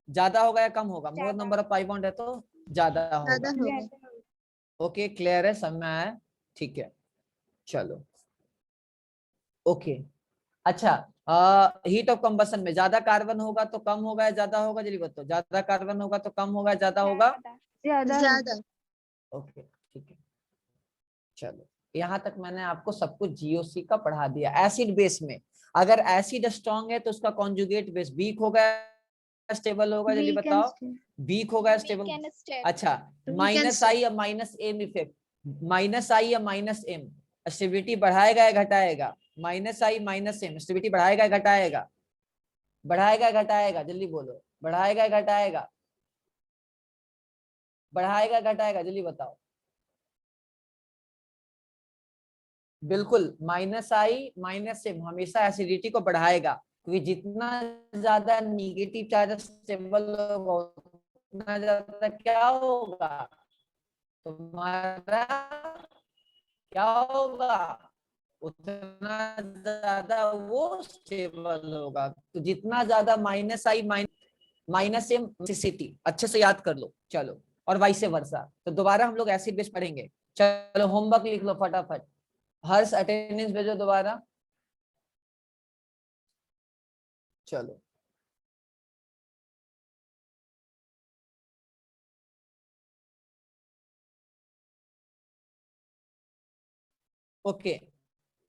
ज्यादा होगा या कम होगा? मोर नंबर ऑफ पाई बॉन्ड है तो ज्यादा ज्यादा होगा। होगा। ओके क्लियर है? समझ में आया? ठीक है चलो ओके। अच्छा, हीट ऑफ कंबसन में ज्यादा कार्बन होगा तो कम होगा या ज्यादा होगा? जल्दी बताओ, ज्यादा कार्बन होगा तो कम होगा या ज्यादा होगा? ज्यादा ज्यादा। ओके ठीक है चलो, यहाँ तक मैंने आपको सब कुछ जीओसी का पढ़ा दिया। एसिड बेस में अगर एसिड स्ट्रॉन्ग है तो उसका कॉन्जुगेट बेस वीक होगा स्टेबल होगा? जल्दी weak and बताओ, stable. वीक होगा स्टेबल? अच्छा, माइनस आई या माइनस एम इफेक्ट, माइनस आई या माइनस एम स्टेबिलिटी बढ़ाएगा या घटाएगा? माइनस आई माइनस एम स्टेबिलिटी बढ़ाएगा या घटाएगा? बढ़ाएगा या घटाएगा? जल्दी बोलो, बढ़ाएगा या घटाएगा? बढ़ाएगा या घटाएगा? जल्दी बताओ। बिल्कुल, माइनस आई माइनस एम हमेशा एसिडिटी को बढ़ाएगा, क्योंकि जितना ज्यादा निगेटिव चार्ज स्टेबल होगा उतना ज्यादा क्या होगा? तुम्हारा क्या होगा? उतना ज्यादा वो स्टेबल होगा। तो जितना ज्यादा माइनस आई माइनस एम, अच्छे से याद कर लो। चलो और वाइस वर्सा। तो दोबारा हम लोग एसिड बेस पढ़ेंगे। चलो होमवर्क लिख लो फटाफट। हर्ष अटेंडेंस भेजो दोबारा। चलो ओके,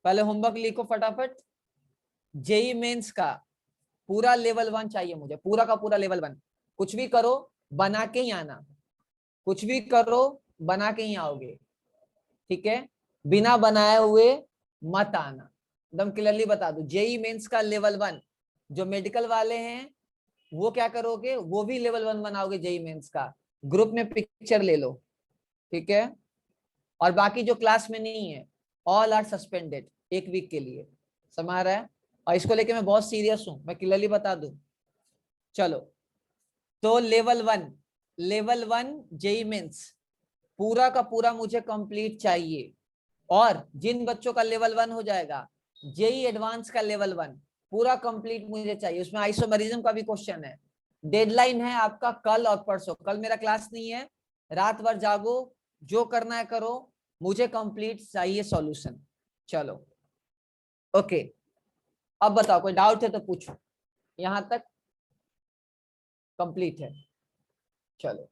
पहले होमवर्क लिखो फटाफट। जेई मेंस का पूरा लेवल 1 चाहिए मुझे, पूरा का पूरा लेवल 1। कुछ भी करो बना के ही आना, कुछ भी करो बना के ही आओगे, ठीक है? बिना बनाए हुए मत आना, एकदम क्लियरली बता दो। जेई मेंस का लेवल 1, जो मेडिकल वाले हैं वो क्या करोगे, वो भी लेवल 1 बनाओगे जेई मेंस का। ग्रुप में पिक्चर ले लो, ठीक है? और बाकी जो क्लास में नहीं है ऑल आर सस्पेंडेड 1 वीक के लिए, समझ आ रहा है? और इसको लेके मैं बहुत सीरियस हूं, मैं क्लियरली बता दूं। चलो तो लेवल 1 जेई मेंस पूरा का पूरा मुझे कंप्लीट चाहिए। और जिन बच्चों का लेवल 1 हो जाएगा, जेई एडवांस का लेवल 1 पूरा कंप्लीट मुझे चाहिए। उसमें आइसोमेरिज्म का भी क्वेश्चन है। डेडलाइन है आपका कल और परसों। कल मेरा क्लास नहीं है, रात भर जागो, जो करना है करो, मुझे कंप्लीट चाहिए सॉल्यूशन। चलो ओके, अब बताओ कोई डाउट है तो पूछो, यहां तक कंप्लीट है? चलो